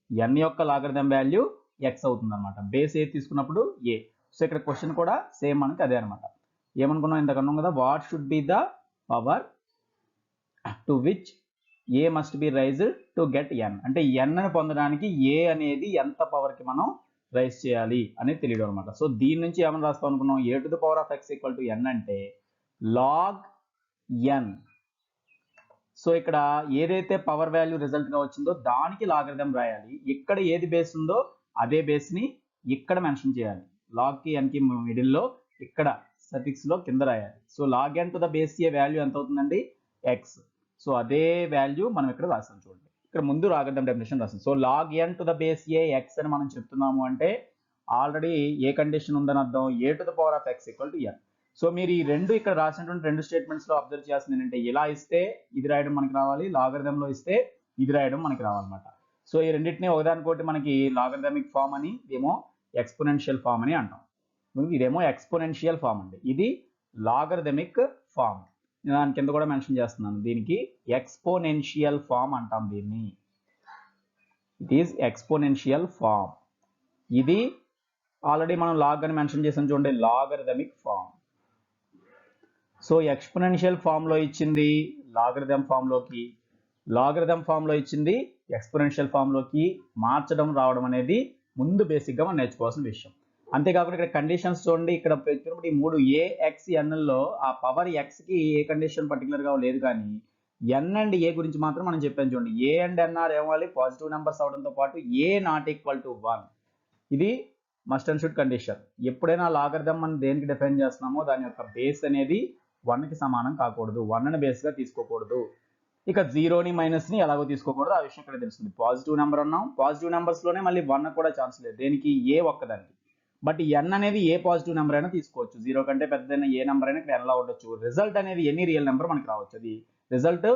Speaker 1: ఎన్ యొక్క లాగరిథం వాల్యూ ఎక్స్ అవుతుంది అనమాట. బేస్ ఏది తీసుకున్నప్పుడు ఏ. సో ఇక్కడ క్వశ్చన్ కూడా సేమ్ మనకి అదే అనమాట. ఏమనుకున్నాం ఇంతకు అన్నాం కదా, what should be the power to which a must be raised to get n. అంటే ఎన్ అని పొందడానికి ఏ అనేది ఎంత పవర్కి మనం రైజ్ చేయాలి అనేది తెలియడం అనమాట. సో దీని నుంచి ఏమని రాస్తాం అనుకున్నాం, a to the power of x equal to n అంటే లాగ్ ఎన్. సో ఇక్కడ ఏదైతే పవర్ వాల్యూ రిజల్ట్గా వచ్చిందో దానికి లాగరిథం రాయాలి. ఇక్కడ ఏది బేస్ ఉందో అదే బేస్ని ఇక్కడ మెన్షన్ చేయాలి. లాగ్కి ఎన్కి మిడిల్లో ఇక్కడ సఫిక్స్లో కింద రాయాలి. So log n to the base a value ఎంత అవుతుందండి, ఎక్స్. సో అదే వాల్యూ మనం ఇక్కడ రాసాం చూడండి. ఇక్కడ ముందు లాగరిథం డెఫినేషన్ రాసాం. So log n to the base a x అని మనం చెప్తున్నాము అంటే ఆల్రెడీ ఏ కండిషన్ ఉందని అర్థం, a to the power of x equal to n. So మీరు ఈ రెండు ఇక్కడ రాసినటువంటి రెండు స్టేట్మెంట్స్లో అబ్జర్వ్ చేయాల్సింది ఏంటంటే, ఇలా ఇస్తే ఇది రాయడం మనకి రావాలి, లాగరిథంలో ఇస్తే ఇది రాయడం మనకి రావాలన్నమాట. సో ఈ రెండింటినీ ఒకదానికోటి మనకి లాగరిథమిక్ ఫామ్ అని ఏమో ఎక్స్పోనెన్షియల్ ఫామ్ అని అంటాం. ఇదేమో ఎక్స్పోనెన్షియల్ ఫామ్ అండి, ఇది లాగరిథమిక్ ఫామ్. నేను దాని కింద కూడా మెన్షన్ చేస్తున్నాను, దీనికి ఎక్స్పోనెన్షియల్ ఫామ్ అంటాం దీన్ని. It is exponential form. ఇది ఆల్రెడీ మనం లాగ్ అని మెన్షన్ చేసాం చూడండి, లాగరిథమిక్ ఫామ్. సో ఎక్స్పోనెన్షియల్ ఫామ్లో ఇచ్చింది లాగరిథం ఫామ్లోకి, లాగరిథం ఫామ్లో ఇచ్చింది ఎక్స్పోనెన్షియల్ ఫామ్లోకి మార్చడం రావడం అనేది ముందు బేసిక్గా మనం నేర్చుకోవాల్సిన విషయం. అంతేకాకుండా ఇక్కడ కండిషన్స్ చూడండి, ఇక్కడ ఈ 3 AXNలో ఆ పవర్ ఎక్స్కి ఏ కండిషన్ పర్టికులర్గా లేదు, కానీ ఎన్ అండ్ ఏ గురించి మాత్రం మనం చెప్పాను చూడండి. ఏ అండ్ ఎన్ఆర్ ఏమవ్వాలి, పాజిటివ్ నెంబర్స్ అవడంతో పాటు ఏ నాట్ ఈక్వల్ టు 1. ఇది మస్ట్ అండ్ షుడ్ కండిషన్. ఎప్పుడైనా లాగరిథం మనం దేనికి డిఫైన్ చేస్తున్నామో దాని యొక్క బేస్ అనేది 1కి సమానం కాకూడదు, 1ని బేస్గా తీసుకోకూడదు. ఇక జీరోని మైనస్ని ఎలాగో తీసుకోకూడదు, ఆ విషయం ఇక్కడ తెలుస్తుంది. పాజిటివ్ నెంబర్ అన్నాం, పాజిటివ్ నెంబర్స్లోనే మళ్ళీ 1 కూడా ఛాన్స్ లేదు, దేనికి ఏ ఒక్కదానికి. బట్ ఎన్ అనేది ఏ పాజిటివ్ నెంబర్ అయినా తీసుకోవచ్చు, 0 కంటే పెద్దదైన ఏ నెంబర్ అయినా ఇక్కడ ఎన్లా ఉండొచ్చు. రిజల్ట్ అనేది ఎనీ రియల్ నెంబర్ మనకి రావచ్చు, అది రిజల్ట్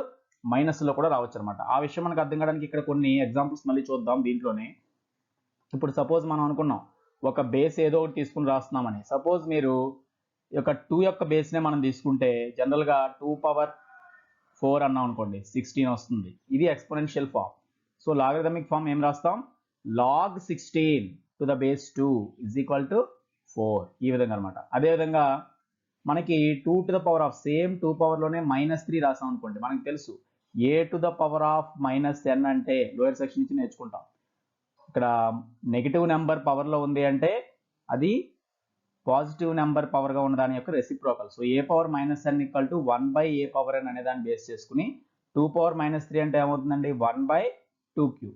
Speaker 1: మైనస్లో కూడా రావచ్చు అనమాట. ఆ విషయం మనకు అర్థం కావడానికి ఇక్కడ కొన్ని ఎగ్జాంపుల్స్ మళ్ళీ చూద్దాం దీంట్లోనే. ఇప్పుడు సపోజ్ మనం అనుకున్నాం ఒక బేస్ ఏదో ఒకటి తీసుకుని రాస్తున్నామని. సపోజ్ మీరు ఒక 2 యొక్క బేస్నే మనం తీసుకుంటే జనరల్గా 2^4 అన్నాం అనుకోండి, 16 వస్తుంది. ఇది exponential form. So logarithmic form ఏం రాస్తాం, log 16 to the base 2 is equal to 4, ఈ విధంగా అనమాట. అదేవిధంగా మనకి 2 to the power of same 2 పవర్లోనే -3 రాసాం అనుకోండి, మనకి తెలుసు a to the power of -n అంటే లోయర్ సెక్షన్ నుంచి నేర్చుకుంటాం. ఇక్కడ నెగిటివ్ నెంబర్ పవర్లో ఉంది అంటే అది పాజిటివ్ నెంబర్ పవర్గా ఉన్న దాని యొక్క reciprocal. So a power -n equal to 1/a power n అనే దాన్ని బేస్ చేసుకుని 2 power -3 అంటే ఏమవుతుందండి, 1/2³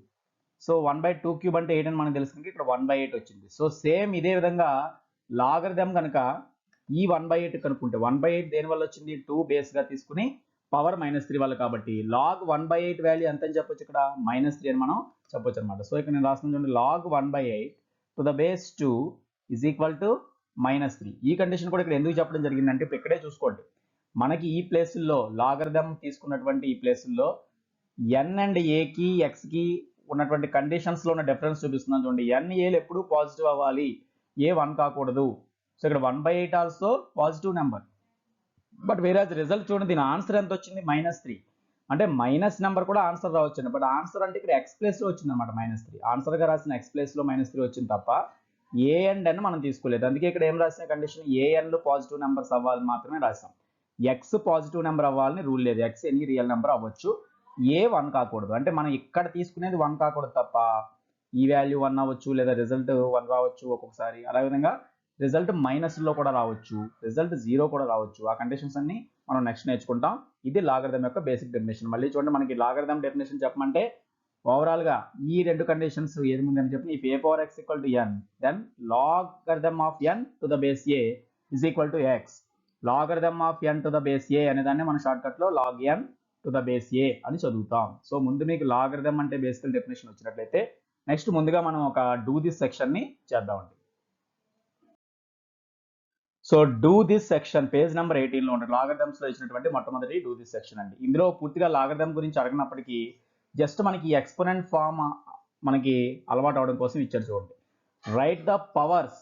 Speaker 1: సో 1/2³ అంటే 8 అని మనకు తెలుస్తుంది, ఇక్కడ 1/8 వచ్చింది. సో సేమ్ ఇదే విధంగా లాగరిథం కనుక ఈ 1/8 కనుక్కుంటే 1/8 దేని వల్ల వచ్చింది, 2 బేస్గా తీసుకుని పవర్ -3 వల్ల, కాబట్టి log 1/8 వాల్యూ ఎంత అని చెప్పొచ్చు, ఇక్కడ -3 అని మనం చెప్పొచ్చు అనమాట. సో ఇక్కడ నేను రాసిన చూడండి, log 1/8 to the base 2 is equal to -3. ఈ కండిషన్ కూడా ఇక్కడ ఎందుకు చెప్పడం జరిగిందంటే, ఇప్పుడు ఇక్కడే చూసుకోండి, మనకి ఈ ప్లేసుల్లో లాగరిథం తీసుకున్నటువంటి ఈ ప్లేసుల్లో n అండ్ ఏకి ఎక్స్కి ఉన్నటువంటి కండిషన్స్లో ఉన్న డిఫరెన్స్ చూపిస్తున్నాను చూడండి. n ఏలు ఎప్పుడు పాజిటివ్ అవ్వాలి, ఏ 1 కాకూడదు. సో ఇక్కడ 1/8 ఆల్సో పాజిటివ్ నెంబర్, బట్ వేరే రిజల్ట్ చూడండి, దీని ఆన్సర్ ఎంత వచ్చింది, -3. అంటే మైనస్ నెంబర్ కూడా ఆన్సర్ రావచ్చు, బట్ ఆన్సర్ అంటే ఇక్కడ ఎక్స్ ప్లేస్లో వచ్చింది అనమాట, -3. ఆన్సర్గా రాసిన ఎక్స్ ప్లేస్లో -3 వచ్చింది తప్ప ఏ అండ్ ఎన్ మనం తీసుకోలేదు. అందుకే ఇక్కడ ఏం రాసిన కండిషన్, ఏఎన్లు పాజిటివ్ నెంబర్స్ అవ్వాలి మాత్రమే రాసాం. ఎక్స్ పాజిటివ్ నెంబర్ అవ్వాలని రూల్ లేదు, ఎక్స్ ఎనీ రియల్ నెంబర్ అవ్వచ్చు, ఏ 1 కాకూడదు. అంటే మనం ఇక్కడ తీసుకునేది 1 కాకూడదు తప్ప ఈ వాల్యూ 1 అవ్వచ్చు, లేదా రిజల్ట్ 1 రావచ్చు ఒక్కొక్కసారి. అదే విధంగా రిజల్ట్ మైనస్లో కూడా రావచ్చు, రిజల్ట్ 0 కూడా రావచ్చు. ఆ కండిషన్స్ అన్ని మనం నెక్స్ట్ నేర్చుకుంటాం. ఇది లాగరిథం యొక్క బేసిక్ డెఫినేషన్. మళ్ళీ చూడండి, మనకి లాగరిథం డెఫినేషన్ చెప్పమంటే ఓవరాల్గా ఈ 2 కండిషన్స్ ఏది ముందని చెప్పి, if a power x equal to n, then logarithm of n to the base a is equal to x. Logarithm of n to the base a అనే దాన్ని మన షార్ట్కట్లో log n to the base a అని చదువుతాం. So ముందు మీకు logarithm అంటే బేసికల్ definition వచ్చినట్లయితే నెక్స్ట్ ముందుగా మనం ఒక డూ దిస్ సెక్షన్ని చేద్దామండి. So do this section page number 18లో ఉంటుంది, లాగరిథమ్స్లో ఇచ్చినటువంటి మొట్టమొదటి డూ దిస్ సెక్షన్ అండి. ఇందులో పూర్తిగా లాగరిథం గురించి అడగనప్పటికీ జస్ట్ మనకి ఎక్స్పోనెంట్ ఫామ్ మనకి అలవాటు అవడం కోసం ఇచ్చారు చూడండి. Write the powers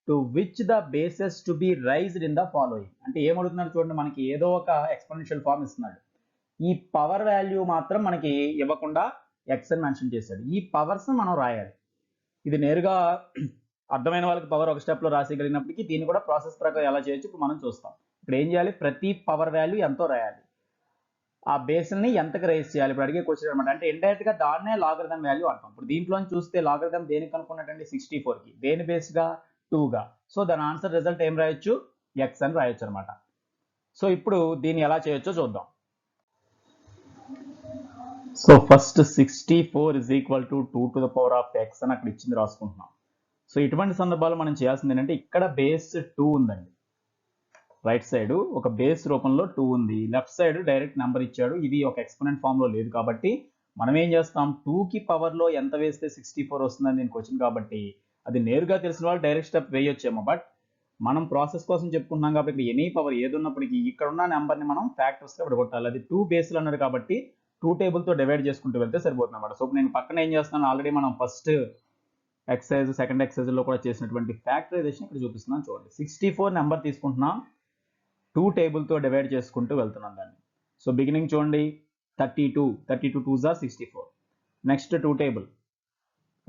Speaker 1: to which the bases to be raised in the following. అంటే ఏమడుగుతున్నాడు చూడండి, మనకి ఏదో ఒక ఎక్స్పోనెన్షియల్ ఫామ్ ఇస్తున్నాడు, ఈ పవర్ వాల్యూ మాత్రం మనకి ఇవ్వకుండా ఎక్స్ అని మెన్షన్ చేశాడు. ఈ పవర్స్ మనం రాయాలి. ఇది నేరుగా అర్థమైన వాళ్ళకి పవర్ ఒక స్టెప్లో రాసేయగలిగినప్పటికీ దీన్ని కూడా ప్రాసెస్ ప్రకారం ఎలా చేయొచ్చు ఇప్పుడు మనం చూస్తాం. ఇప్పుడు ఏం చేయాలి, ప్రతి పవర్ వాల్యూ ఎంతో రాయాలి, ఆ బేస్ని ఎంతకు రైజ్ చేయాలి. ఇప్పుడు అడిగే క్వశ్చన్ అనమాట. అంటే ఇండైరెక్ట్గా దాన్నే లాగరిథం వాల్యూ అంటాం. ఇప్పుడు దీంట్లో చూస్తే లాగరిథం దేనికి అనుకున్నట్టండి, 64కి, దేని బేస్గా 2గా. సో దాని ఆన్సర్ రిజల్ట్ ఏం రాయొచ్చు, ఎక్స్ అని రాయొచ్చు అనమాట. సో ఇప్పుడు దీన్ని ఎలా చేయొచ్చో చూద్దాం. So first 64 is equal to 2 to the power of x అని అక్కడ ఇచ్చింది రాసుకుంటున్నాం. సో ఇటువంటి సందర్భాలు మనం చేయాల్సింది ఏంటంటే, ఇక్కడ బేస్ 2 ఉందండి, రైట్ సైడ్ ఒక బేస్ రూపంలో 2 ఉంది, లెఫ్ట్ సైడ్ డైరెక్ట్ నెంబర్ ఇచ్చాడు. ఇది ఒక ఎక్స్పోనెంట్ ఫామ్లో లేదు కాబట్టి మనం ఏం చేస్తాం, 2కి పవర్లో ఎంత వేస్తే 64 వస్తుందని దీనికి వచ్చింది కాబట్టి అది నేరుగా తెలిసిన వాళ్ళు డైరెక్ట్ స్టెప్ వేయొచ్చేమో. బట్ మనం ప్రాసెస్ కోసం చెప్పుకుంటున్నాం కాబట్టి ఎనీ పవర్ ఏది ఉన్నప్పటికీ ఇక్కడ ఉన్న నెంబర్ని మనం ఫ్యాక్టర్స్గా విడగొట్టాలి. అది 2 బేస్లు అన్నాడు కాబట్టి 2 టేబుల్తో డివైడ్ చేసుకుంటూ వెళ్తే సరిపోతుంది అనమాట. సో నేను పక్కన ఏం చేస్తున్నాను, ఆల్రెడీ మనం ఫస్ట్ ఎక్సైజ్ సెకండ్ ఎక్సైజ్లో కూడా చేసినటువంటి ఫ్యాక్టరైజేషన్ ఇక్కడ చూపిస్తున్నాను చూడండి. 64 నెంబర్ తీసుకుంటున్నాం, 2 టేబుల్తో డివైడ్ చేసుకుంటూ వెళ్తున్నాం దాన్ని. సో బిగినింగ్ చూడండి 32 2s are 64. Next 2 table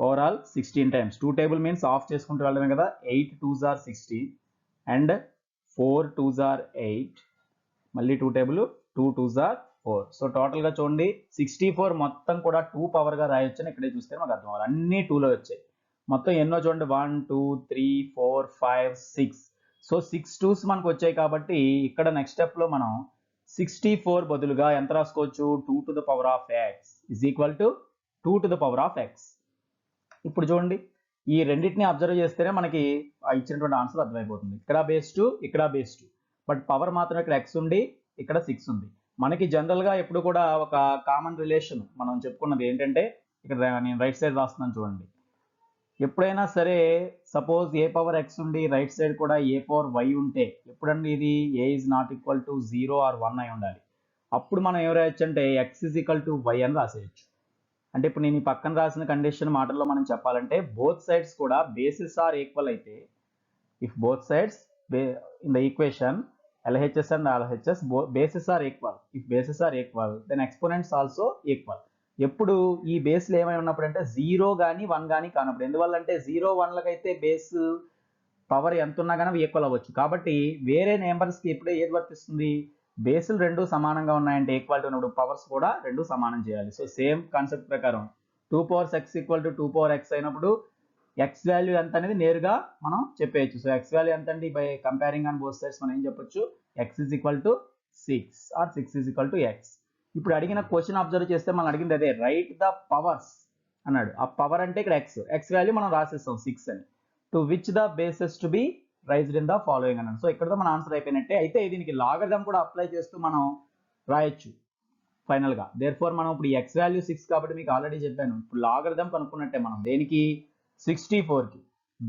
Speaker 1: overall 16 times. 2 table means of చేసుకుంటూ వెళ్ళడమే కదా. 8 2s are 16 and 4 2s are 8. మళ్ళీ 2 టేబుల్ 2 2s are 4. సో టోటల్గా చూడండి 64 మొత్తం కూడా 2 పవర్గా రాయొచ్చని ఇక్కడే చూస్తే మాకు అర్థం అవ్వాలి. అన్ని 2లో వచ్చాయి. మొత్తం ఎన్నో చూడండి 1 2 3 4 5 6. సో 6 2s మనకు వచ్చాయి కాబట్టి ఇక్కడ నెక్స్ట్ స్టెప్లో మనం 64 బదులుగా ఎంత రాసుకోవచ్చు, 2 to the power of x is equal to 2 to the power of x. ఇప్పుడు చూడండి ఈ రెండింటిని అబ్జర్వ్ చేస్తేనే మనకి ఇచ్చినటువంటి ఆన్సర్ అర్థమైపోతుంది. ఇక్కడ బేస్ 2 ఇక్కడ బేస్ 2, బట్ పవర్ మాత్రం ఇక్కడ x ఉండి ఇక్కడ 6 ఉంది. మనకి జనరల్గా ఎప్పుడు కూడా ఒక కామన్ రిలేషన్ మనం చెప్పుకున్నది ఏంటంటే, ఇక్కడ నేను రైట్ సైడ్ రాస్తున్నాను చూడండి. ఎప్పుడైనా సరే సపోజ్ ఏ పవర్ ఎక్స్ ఉండి రైట్ సైడ్ కూడా ఏ పవర్ వై ఉంటే ఎప్పుడండి ఇది a is not equal to 0 or 1 అయి ఉండాలి. అప్పుడు మనం ఏం రాయొచ్చు అంటే x is equal to y అని రాసేయచ్చు. అంటే ఇప్పుడు నేను ఈ పక్కన రాసిన కండిషన్ మాటల్లో మనం చెప్పాలంటే బోత్ సైడ్స్ కూడా బేసిస్ ఆర్ ఈక్వల్ అయితే, if both sides in the equation LHS and RHS bases are equal. If bases are equal, then exponents also equal. ఎప్పుడు ఈ బేస్లు ఏమై ఉన్నప్పుడు అంటే 0 కానీ 1 కానీ కానప్పుడు. ఎందువల్ల అంటే 0 1లకైతే బేస్ పవర్ ఎంత ఉన్నా కానీ ఈక్వల్ అవ్వచ్చు. కాబట్టి వేరే నెంబర్స్కి ఎప్పుడే ఏది వర్తిస్తుంది, బేసులు రెండు సమానంగా ఉన్నాయంటే ఈక్వాలిటీ ఉన్నప్పుడు పవర్స్ కూడా రెండు సమానం చేయాలి. సో సేమ్ కాన్సెప్ట్ ప్రకారం 2 powers x equal to 2 power x అయినప్పుడు ఎక్స్ వాల్యూ ఎంత అనేది నేరుగా మనం చెప్పేయచ్చు. సో ఎక్స్ వాల్యూ ఎంత అండి, by comparing on both sides మనం ఏం చెప్పొచ్చు, x is equal to 6 or 6 is equal to x. ఇప్పుడు అడిగిన క్వశ్చన్ అబ్జర్వ్ చేస్తే మనం అడిగింది అదే, రైట్ ద పవర్స్ అన్నాడు. ఆ పవర్ అంటే ఇక్కడ ఎక్స్ వాల్యూ మనం రాసేస్తాం 6 అని. To which the bases to be raised in the following అన్నాడు. సో ఇక్కడతో మన ఆన్సర్ అయిపోయినట్టే. అయితే దీనికి లాగరిథం కూడా అప్లై చేస్తూ మనం రాయొచ్చు ఫైనల్గా. దేర్ ఫోర్ మనం ఇప్పుడు ఎక్స్ వాల్యూ 6 కాబట్టి మీకు ఆల్రెడీ చెప్పాను, ఇప్పుడు లాగరిథం కనుక్కున్నట్టే మనం దేనికి 64కి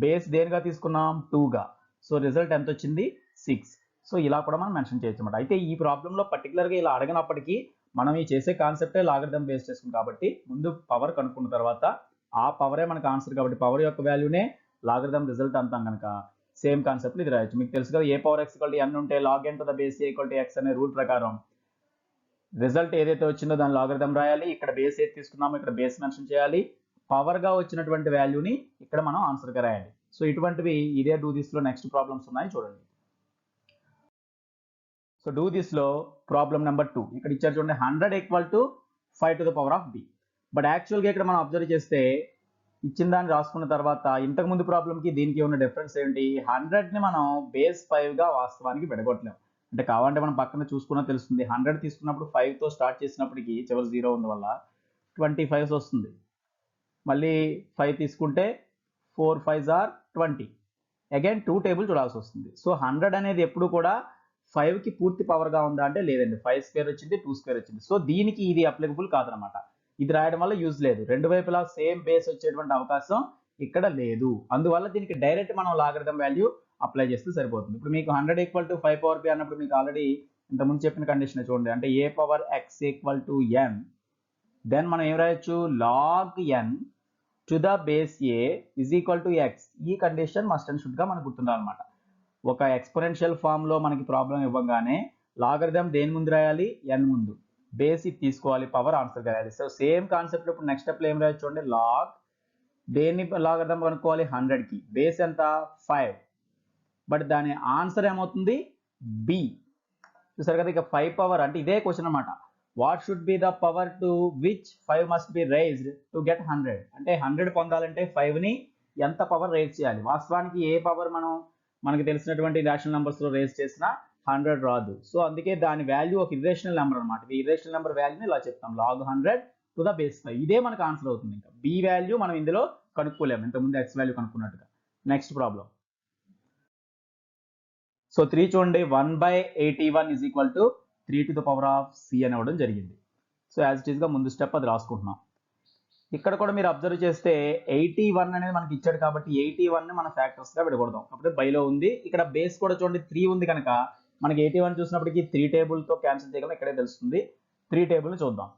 Speaker 1: బేస్ దేనిగా తీసుకున్నాం 2గా. సో రిజల్ట్ ఎంత వచ్చింది 6. సో ఇలా కూడా మనం మెన్షన్ చేయొచ్చు అన్నమాట. అయితే ఈ ప్రాబ్లంలో పర్టికులర్గా ఇలా అడగనప్పటికీ మనం ఈ చేసే కాన్సెప్టే లాగరిథం బేస్ చేసుకుంది కాబట్టి ముందు పవర్ కనుక్కున్న తర్వాత ఆ పవరే మనకు ఆన్సర్ కాబట్టి పవర్ యొక్క వాల్యూనే లాగరిథం రిజల్ట్ అంటాం కనుక సేమ్ కాన్సెప్ట్ ఇది రాయొచ్చు. మీకు తెలుసు కదా, a power x equal to n ఉంటే log n to the base equal to x అనే రూల్ ప్రకారం రిజల్ట్ ఏదైతే వచ్చిందో దాని లాగరిథం రాయాలి. ఇక్కడ బేస్ ఏది తీసుకున్నామో ఇక్కడ బేస్ మెన్షన్ చేయాలి. పవర్గా వచ్చినటువంటి వాల్యూని ఇక్కడ మనం ఆన్సర్గా రాయాలి. సో ఇటువంటివి ఇదే డూ దిస్లో నెక్స్ట్ ప్రాబ్లమ్స్ ఉన్నాయి చూడండి. సో డూ దిస్లో ప్రాబ్లం నెంబర్ 2 ఇక్కడ ఇచ్చారు చూడండి, 100 equal to 5 to the power of b. But యాక్చువల్గా ఇక్కడ మనం అబ్జర్వ్ చేస్తే ఇచ్చిన దాన్ని రాసుకున్న తర్వాత ఇంతకుముందు ప్రాబ్లంకి దీనికి ఉన్న డిఫరెన్స్ ఏంటి, 100ని మనం బేస్ 5గా వాస్తవానికి విడగొట్టలేం. అంటే కావాలంటే మనం పక్కన చూసుకున్నా తెలుస్తుంది. 100 తీసుకున్నప్పుడు 5తో స్టార్ట్ చేసినప్పటికీ చివరి 0 ఉన్నవల్ల 25 వస్తుంది. మళ్ళీ 5 తీసుకుంటే 4 5s are 20. అగైన్ 2 టేబుల్ చూడాల్సి వస్తుంది. సో 100 అనేది ఎప్పుడు కూడా 5కి పూర్తి పవర్గా ఉందా అంటే లేదండి, 5 స్క్వేర్ వచ్చింది 2 స్క్వేర్ వచ్చింది. సో దీనికి ఇది అప్లికబుల్ కాదనమాట. ఇది రాయడం వల్ల యూజ్ లేదు, రెండు వైపులా సేమ్ బేస్ వచ్చేటువంటి అవకాశం ఇక్కడ లేదు. అందువల్ల దీనికి డైరెక్ట్ మనం లాగరిథం వాల్యూ అప్లై చేస్తే సరిపోతుంది. ఇప్పుడు మీకు 100 ఈక్వల్ టు 5 పవర్ b అన్నప్పుడు మీకు ఆల్రెడీ ఇంతకుముందు చెప్పిన కండిషన్ చూడండి, అంటే a power x equal to n, then మనం ఏం రాయొచ్చు, log n to the base a is equal to x. ఈ కండిషన్ మస్ట్ అండ్ షుడ్ గా మనకు గుర్తుండాలన్నమాట. ఒక ఎక్స్పోనెన్షియల్ ఫామ్ లో మనకి ప్రాబ్లం ఇవ్వగానే లాగరిథం దేని ముందు రాయాలి, n ముందు, బేస్ ఇది తీసుకోవాలి, పవర్ ఆన్సర్ రాయాలి. సో సేమ్ కాన్సెప్ట్ ఇప్పుడు నెక్స్ట్ స్టెప్ లో ఏం రాయొచ్చు చూడండి, లాగ్ దేన్ని లాగరిథం కనుక్కోవాలి 100కి, బేస్ ఎంత 5, బట్ దాని ఆన్సర్ ఏమవుతుంది b. చూసారు కదా, ఇక 5 పవర్ అంటే ఇదే క్వశ్చన్ అన్నమాట. What should be the power to which 5 must be raised to get 100. అంటే 100 పొందాలంటే 5ని ఎంత పవర్ రైజ్ చేయాలి. వాస్తవానికి ఏ పవర్ మనకి తెలిసినటువంటి రేషనల్ నెంబర్స్లో రైజ్ చేసినా 100 రాదు. సో అందుకే దాని వాల్యూ ఒక ఇర్రేషనల్ నెంబర్ అనమాట. ఈ ఇర్రేషనల్ నెంబర్ వాల్యూని ఇలా చెప్తాం, లాగ్ 100 టు ద బేస్ 5. ఇదే మనకు ఆన్సర్ అవుతుంది. ఇంకా బి వాల్యూ మనం ఇందులో కనుక్కోలేము, ఇంతకుముందు ఎక్స్ వాల్యూ కనుక్కున్నట్టుగా. Next problem. సో 3 చూడండి, 1/81 is equal to 3 to the power of c అని ఇవ్వడం జరిగింది. సో యాజ్ ఇట్ ఈస్గా ముందు స్టెప్ అది రాసుకుంటున్నాం. ఇక్కడ కూడా మీరు అబ్జర్వ్ చేస్తే 81 అనేది మనకి ఇచ్చాడు కాబట్టి 81ని మనం ఫ్యాక్టర్స్గా విడగొడదాం. అప్పుడే బైలో ఉంది. ఇక్కడ బేస్ కూడా చూడండి 3 ఉంది కనుక మనకి 81 చూసినప్పటికీ 3 టేబుల్తో క్యాన్సిల్ చేయగలం, ఇక్కడే తెలుస్తుంది. 3 టేబుల్ని చూద్దాం.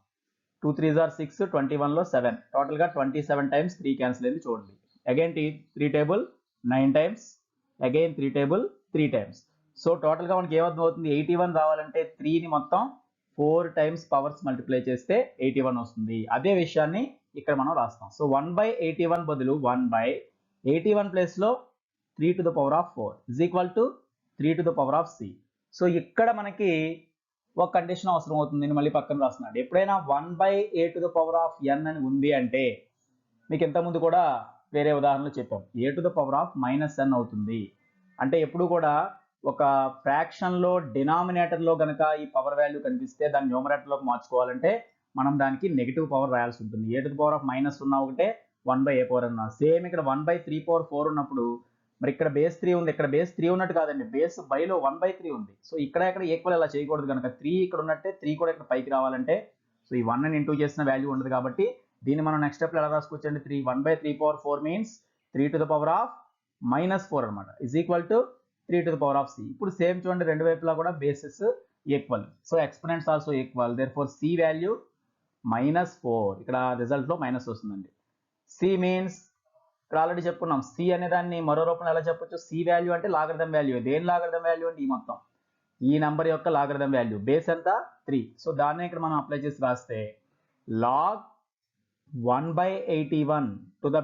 Speaker 1: 2 3s are 6, 21లో 7, టోటల్గా 27 టైమ్స్ 3 క్యాన్సిల్ అయింది చూడండి. Again 3 table 9 times, again 3 table 3 times. So టోటల్గా మనకి ఏమర్థం అవుతుంది, 81 రావాలంటే 3ని మొత్తం 4 టైమ్స్ పవర్స్ మల్టిప్లై చేస్తే 81 వస్తుంది. అదే విషయాన్ని ఇక్కడ మనం రాస్తాం. సో 1/81 బదులు 1/81 ప్లేస్లో 3 to the power of 4 is equal to 3 to the power of c. So ఇక్కడ మనకి ఒక కండిషన్ అవసరం అవుతుంది. నేను మళ్ళీ పక్కన రాస్తున్నాను. ఎప్పుడైనా 1/a to the power of n అని ఉంది అంటే, మీకు ఇంతకుముందు కూడా వేరే ఉదాహరణలు చెప్పాం, a to the power of -n అవుతుంది. అంటే ఎప్పుడు కూడా ఒక ఫ్రాక్షన్లో డినామినేటర్లో కనుక ఈ పవర్ వాల్యూ కనిపిస్తే దాన్ని న్యూమరేటర్లోకి మార్చుకోవాలంటే మనం దానికి నెగిటివ్ పవర్ రాయాల్సి ఉంటుంది. a to the power of -1 ఉన్న ఒకటే 1/a పవర్ అన్న. సేమ్ ఇక్కడ 1/3/4 ఉన్నప్పుడు మరి ఇక్కడ బేస్ 3 ఉంది, ఇక్కడ బేస్ 3 ఉన్నట్టు కాదండి, బేస్ బైలో 1/3 ఉంది. సో ఇక్కడ ఈక్వల్ ఇలా చేయకూడదు కనుక 3 ఇక్కడ ఉన్నట్టే 3 కూడా ఇక్కడ పైకి రావాలంటే సో ఈ 1 ని ఇంటూ చేసిన వాల్యూ ఉండదు కాబట్టి దీన్ని మనం నెక్స్ట్ స్టెప్లో ఎలా రాసుకోవచ్చు అంటే 1/3/4 means 3 to the power of -4 అనమాట, is equal to 3 to the power of c. ఇప్పుడు సేమ్ చూడండి, రెండు వైపులా కూడా bases equal, so exponents also equal, therefore c value -4, ఇక్కడ రిజల్ట్లో మైనస్ వస్తుందండి. c మీన్స్ ఇక్కడ ఆల్రెడీ చెప్పుకున్నాం, c అనే దాన్ని మరో రూపంలో ఎలా చెప్పొచ్చు, c వాల్యూ అంటే లాగరిథం వాల్యూ. దేని లాగరిథం వాల్యూ అంటే ఈ మొత్తం ఈ నంబర్ యొక్క లాగరిథం వాల్యూ. బేస్ ఎంత 3, సో దాన్ని ఇక్కడ మనం అప్లై చేసి రాస్తే log 1/81 to the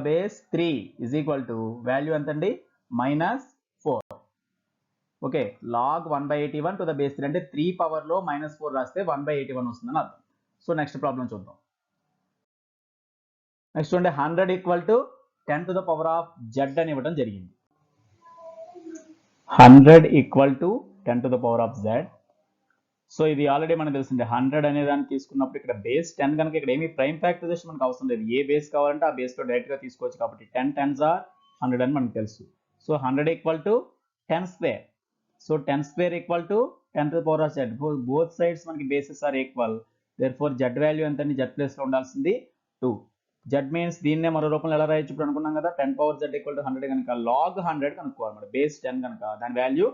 Speaker 1: base 3 is equal to value ఎంతండి -4. Okay, log 1/81 to the base 3 అంటే 3 పవర్లో -4 రాస్తే 1/81 వస్తుందని అర్థం. సో నెక్స్ట్ ప్రాబ్లం చూద్దాం. నెక్స్ట్ ఉండే 100 equal to 10 to the power of z అని ఇవ్వడం జరిగింది. 100 equal to 10 to the power of z. So ఇది ఆల్రెడీ మనకు తెలిసిందే. 100 అనే దాన్ని తీసుకున్నప్పుడు ఇక్కడ బేస్ 10 కనుక ఇక్కడ ఏమి ప్రైమ్ ఫ్యాక్టరైజేషన్ మనకు అవసరం లేదు. ఏ బేస్ కావాలంటే ఆ బేస్లో డైరెక్ట్గా తీసుకోవచ్చు కాబట్టి 10 10s are 100 అని మనకు తెలుసు. So 100 equal to 10 square. So 10 square equal to 10 to the power of z. Both sides మనకి bases are equal, therefore z value ఎంతండి, z ప్లేస్లో ఉండాల్సింది 2. z మీన్స్ దీన్నే మరో రూపంలో ఎలా రాయొచ్చు, ఇప్పుడు అనుకున్నాం కదా 10 power z ఈక్వల్ టు 100 కనుక log 100 కనుక్కోవాలి మరి, బేస్ 10 కనుక దాని వాల్యూ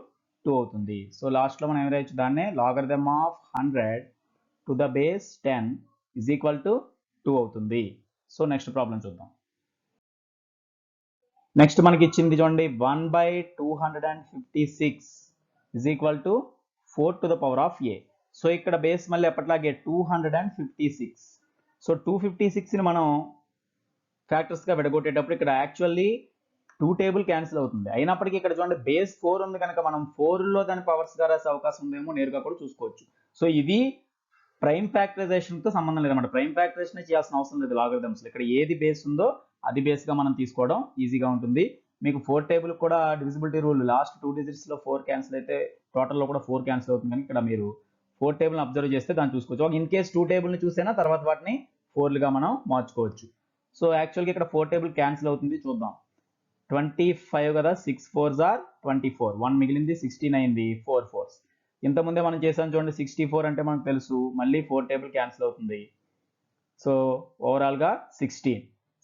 Speaker 1: 2 అవుతుంది. సో లాస్ట్లో మనం ఏం రాయొచ్చు, దాన్నే logarithm of 100 to the base 10 is equal to 2 అవుతుంది. సో నెక్స్ట్ ప్రాబ్లం చూద్దాం. నెక్స్ట్ మనకి ఇచ్చింది చూడండి, 1/256 is equal to 4 to the power of a. సో ఇక్కడ బేస్ మళ్ళీ ఎప్పటిలాగే 256. సో 256ని మనం ఫ్యాక్టర్స్గా విడగొట్టేటప్పుడు ఇక్కడ యాక్చువల్లీ 2 టేబుల్ క్యాన్సిల్ అవుతుంది. అయినప్పటికీ ఇక్కడ చూడండి బేస్ 4 ఉంది కనుక మనం 4లో దాని పవర్స్గా రాసే అవకాశం ఉందేమో, నేరుగా కూడా చూసుకోవచ్చు. సో ఇది ప్రైమ్ ఫ్యాక్టరైజేషన్తో సంబంధం లేదన్నమాట. ప్రైమ్ ఫ్యాక్టరైజేషన్ చేయాల్సిన అవసరం లేదు లాగరిథమ్స్లో. ఇక్కడ ఏది బేస్ ఉందో అది బేస్గా మనం తీసుకోవడం ఈజీగా ఉంటుంది. మీకు 4 టేబుల్ కూడా డివిజిబిలిటీ రూల్, లాస్ట్ 2 డిజిట్స్లో 4 క్యాన్సిల్ అయితే టోటల్లో కూడా 4 క్యాన్సిల్ అవుతుంది. కానీ ఇక్కడ మీరు 4 టేబుల్ని అబ్జర్వ్ చేస్తే దాన్ని చూసుకోవచ్చు. ఇన్ కేస్ 2 టేబుల్ని చూసైనా తర్వాత వాటిని 4లుగా మనం మార్చుకోవచ్చు. సో యాక్చువల్గా ఇక్కడ 4 టేబుల్ క్యాన్సిల్ అవుతుంది, చూద్దాం. 25 కదా, 6 4s are 24, 1 మిగిలింది, 16 అయింది, 4 4s. ఇంతకుముందే మనం చేసాం చూడండి, 64 అంటే మనకు తెలుసు, మళ్ళీ 4 టేబుల్ క్యాన్సిల్ అవుతుంది. సో ఓవరాల్గా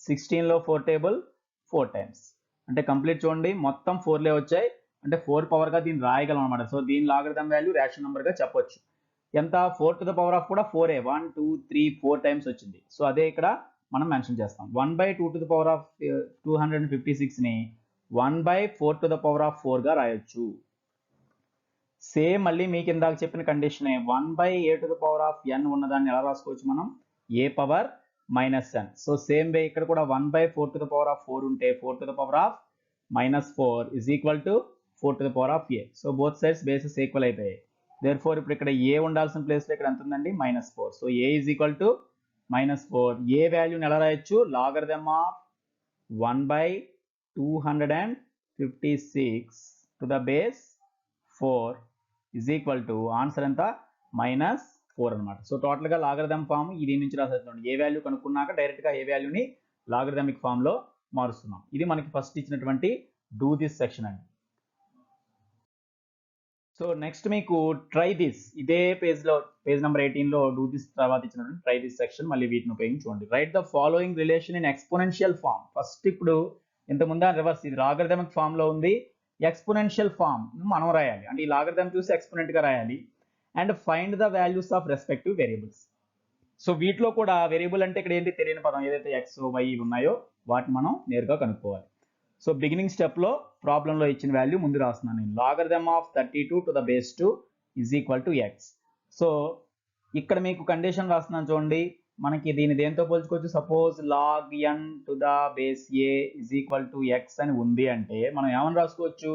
Speaker 1: 16లో 4 టేబుల్ 4 టైమ్స్ అంటే కంప్లీట్ చూడండి మొత్తం 4లే వచ్చాయి. అంటే 4 పవర్గా దీన్ని రాయగలం అనమాట. సో దీని లాగరిథం వాల్యూ రేషనల్ నెంబర్గా చెప్పొచ్చు. ఎంత 4 to the power of కూడా 4 1 2 3 4 టైమ్స్ వచ్చింది. సో అదే ఇక్కడ మనం మెన్షన్ చేస్తాం. 1/2 to the power of 256ని 1/4 to the power of 4గా రాయొచ్చు. సేమ్ మళ్ళీ మీకు ఇందాక చెప్పిన కండిషనే 1/a to the power of n ఉన్నదాన్ని ఎలా రాసుకోవచ్చు మనం, a power -n. So same way ఇక్కడ కూడా 1/4 to the power of 4 ఉంటే 4 to the power of -4 is equal to 4 to the power of a. So both sides bases equal అయిపోయాయి. There four ఇప్పుడు ఇక్కడ ఏ ఉండాల్సిన ప్లేస్లో ఇక్కడ ఎంత ఉందండి, -4. So a is equal to -4. ఏ వాల్యూని ఎలా రాయొచ్చు, logarithm of 1/256 to the base 4 is equal to answer ఎంత -4 అనమాట. సో టోటల్గా లాగరిథమ్ ఫామ్ ఇది నుంచి రాసేస్తున్నాం. ఏ వాల్యూ కనుక్కున్నాక డైరెక్ట్గా ఏ వాల్యూని లాగరిథమిక్ ఫామ్లో మారుస్తున్నాం. ఇది మనకి ఫస్ట్ ఇచ్చినటువంటి డూ దిస్ సెక్షన్ అండి. సో నెక్స్ట్ మీకు ట్రై దిస్, ఇదే పేజ్ నెంబర్ 18లో డూ దిస్ తర్వాత ఇచ్చినటువంటి ట్రై దిస్ సెక్షన్ మళ్ళీ వీటిని ఉపయోగించి చూడండి. Write the following relation in exponential form. First ఇప్పుడు ఇంతకుముందు రివర్స్, ఇది లాగరిథమిక్ ఫామ్లో ఉంది, ఎక్స్పోనెన్షియల్ ఫామ్ మనం రాయాలి. అంటే ఈ లాగరిథం చూసి ఎక్స్పోనెంట్గా రాయాలి. And find the values of respective variables. So వీటిలో కూడా వేరియబుల్ అంటే ఇక్కడ ఏంటి తెలియని పదం ఏదైతే ఎక్స్ వై ఉన్నాయో వాటిని మనం నేరుగా కనుక్కోవాలి. సో బిగినింగ్ స్టెప్లో ప్రాబ్లంలో ఇచ్చిన వాల్యూ ముందు రాస్తున్నాను నేను. Logarithm of 32 to the base 2 is equal to x. So ఇక్కడ మీకు కండిషన్ రాస్తున్నాను చూడండి. మనకి దీన్ని దేంతో పోల్చుకోవచ్చు? Suppose log n to the base a is equal to x అని ఉంది అంటే మనం ఏమని రాసుకోవచ్చు?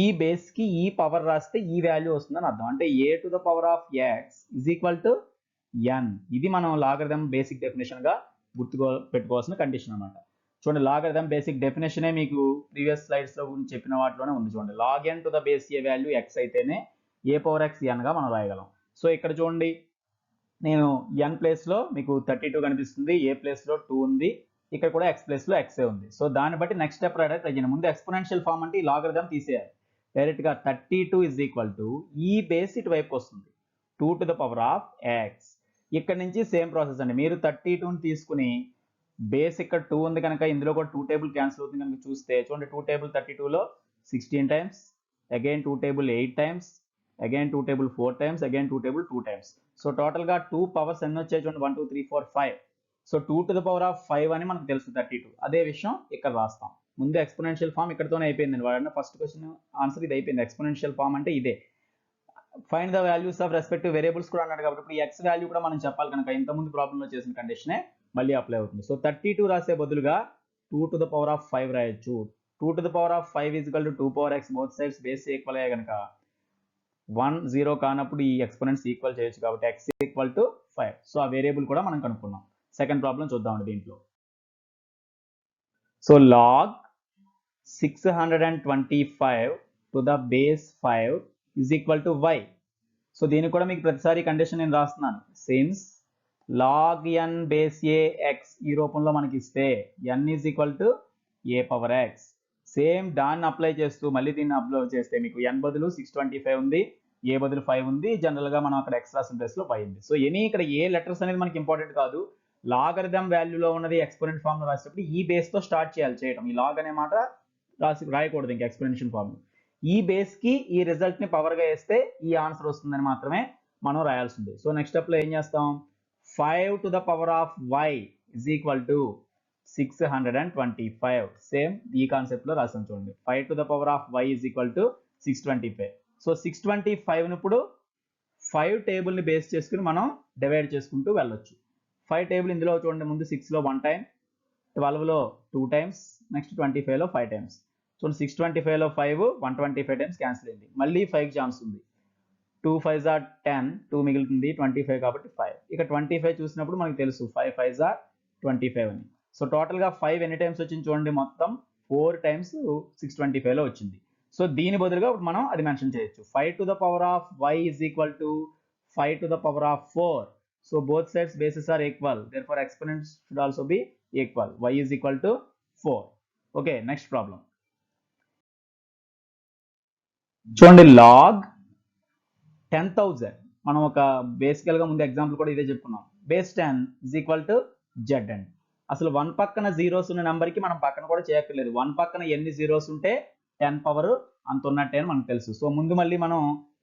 Speaker 1: ఈ బేస్కి ఈ పవర్ రాస్తే ఈ వాల్యూ వస్తుందని అర్థం. అంటే a to the power of x is equal to n. ఇది మనం లాగరిథమ్ బేసిక్ డెఫినేషన్గా పెట్టుకోవాల్సిన కండిషన్ అనమాట. చూడండి, లాగరిథమ్ బేసిక్ డెఫినేషనే మీకు ప్రీవియస్ స్లైడ్స్లో గురించి చెప్పిన వాటిలోనే ఉంది. చూడండి, log n to the base a value x అయితేనే ఏ పవర్ ఎక్స్ ఎన్గా మనం రాయగలం. సో ఇక్కడ చూడండి, నేను ఎన్ ప్లేస్లో మీకు 32 కనిపిస్తుంది, ఏ ప్లేస్లో 2 ఉంది, ఇక్కడ కూడా ఎక్స్ ప్లేస్లో ఎక్సే ఉంది. సో దాన్ని బట్టి నెక్స్ట్ స్టెప్ రాయడానికి ట్రై చేయండి. ముందు ఎక్స్పోనెన్షియల్ ఫామ్ అంటే ఈ లాగరిథమ్ తీసేయాలి. డైరెక్ట్గా 32 ఈజ్ ఈక్వల్ టు ఈ బేస్ ఇటు వైపు వస్తుంది 2 to the power of X. ఇక్కడ నుంచి సేమ్ ప్రాసెస్ అండి. మీరు 32ని తీసుకుని బేస్ ఇక్కడ 2 ఉంది కనుక ఇందులో కూడా 2 టేబుల్ క్యాన్సిల్ అవుతుంది కనుక చూస్తే చూడండి, 2 టేబుల్ 32లో 16 times, again 2 table 8 times, again 2 table 4 times, again 2 table 2 times. So టోటల్గా 2 పవర్స్ ఎన్ని వచ్చాయి చూడండి, 1 2 3 4 5. So 2 to the power of 5 అని మనకు తెలుసు 32. అదే విషయం ఇక్కడ రాస్తాం. ముందు ఎక్స్పోనెన్షియల్ ఫామ్ ఇక్కడతోనే అయిపోయింది. వాడన్న ఫస్ట్ క్వశ్చన్ ఆన్సర్ ఇది అయిపోయింది. ఎక్స్పోనెన్షియల్ ఫామ్ అంటే ఇదే. Find the values of respective variables కూడా అన్నాడు కాబట్టి ఇప్పుడు ఎక్స్ వాల్యూ కూడా మనం చెప్పాలి కనుక ఇంతకుముందు ప్రాబ్లంలో చేసిన కండిషనే మళ్ళీ అప్లై అవుతుంది. సో 32 రాసే బదులుగా 2 టు ద పవర్ ఆఫ్ 5 రాయొచ్చు. 2 to the power of 5 is equal to 2 power X. Both sides base equal అయ్యే కనుక 1 0 కానప్పుడు ఈ ఎక్స్పోనెంట్స్ ఈక్వల్ చేయొచ్చు కాబట్టి ఎక్స్ ఈక్వల్ టు 5. సో ఆ వేరియబుల్ కూడా మనం కనుక్కున్నాం. సెకండ్ ప్రాబ్లం చూద్దామండి దీంట్లో. So log 625 to the base 5 is equal to y. So దీనికి కూడా మీకు ప్రతిసారి కండిషన్ నేను రాస్తున్నాను. Since log n base a x ఈ రూపంలో మనకి ఇస్తే n is equal to a power x. Same దాన్ని అప్లై చేస్తూ మళ్ళీ దీన్ని అప్లై చేస్తే మీకు ఎన్ బదులు 625 ఉంది, ఏ బదులు 5 ఉంది, జనరల్గా మనం అక్కడ ఎక్స్ రాసిన ప్లేస్లో 5 ఉంది. సో ఎనీ ఇక్కడ ఏ లెటర్స్ అనేది మనకి ఇంపార్టెంట్ కాదు. లాగరిథమ్ వాల్యూలో ఉన్నది ఎక్స్పోనెంట్ ఫామ్లో రాసేటప్పుడు ఈ బేస్తో స్టార్ట్ చేయడం. ఈ లాగ్ అనే మాట రాయకూడదు ఇంకా ఎక్స్పోనెన్షియల్ ఫామ్. ఈ బేస్కి ఈ రిజల్ట్ని పవర్గా వేస్తే ఈ ఆన్సర్ వస్తుందని మాత్రమే మనం రాయాల్సి ఉంది. సో నెక్స్ట్ స్టెప్లో ఏం చేస్తాం? 5 to the power of y is equal to 625. Same ఈ కాన్సెప్ట్లో రాసాం చూడండి. 5 to the power of y is equal to 625. So 625ని ఇప్పుడు 5 టేబుల్ని బేస్ చేసుకుని మనం డివైడ్ చేసుకుంటూ వెళ్ళొచ్చు. 5 టేబుల్ ఇందులో చూడండి, ముందు 6లో 1 టైం, 12లో 2 టైమ్స్, నెక్స్ట్ 25లో 5 టైమ్స్. చూడండి, 625లో 5 125 టైమ్స్ క్యాన్సిల్ అయింది. మళ్ళీ 5 ఛాన్స్ ఉంది. 2 5s are 10, 2 మిగులుతుంది, 25 కాబట్టి 5. ఇక 25 చూసినప్పుడు మనకు తెలుసు 5 5s are 25 అని. సో టోటల్గా 5 ఎన్ని టైమ్స్ వచ్చింది చూడండి, మొత్తం 4 టైమ్స్ 625లో వచ్చింది. సో దీని బదులుగా మనం అది మెన్షన్ చేయొచ్చు. 5 to the power of y is equal to 5 to the power of 4. So both sides bases are equal, therefore exponents should also be equal. y is equal to 4. Okay, next problem చూడండి. Log 10,000 మనం ఒక బేసికల్గా ముందు example కూడా ఇదే చెప్పుకున్నాం. Base 10 is equal to z అండి. అసలు 1 పక్కన జీరోస్ ఉన్న నెంబర్కి మనం పక్కన కూడా చేయక్కర్లేదు. 1 పక్కన ఎన్ని జీరోస్ ఉంటే 10 పవర్ అంత ఉన్నట్టే అని మనకు తెలుసు. సో ముందు మళ్ళీ మనం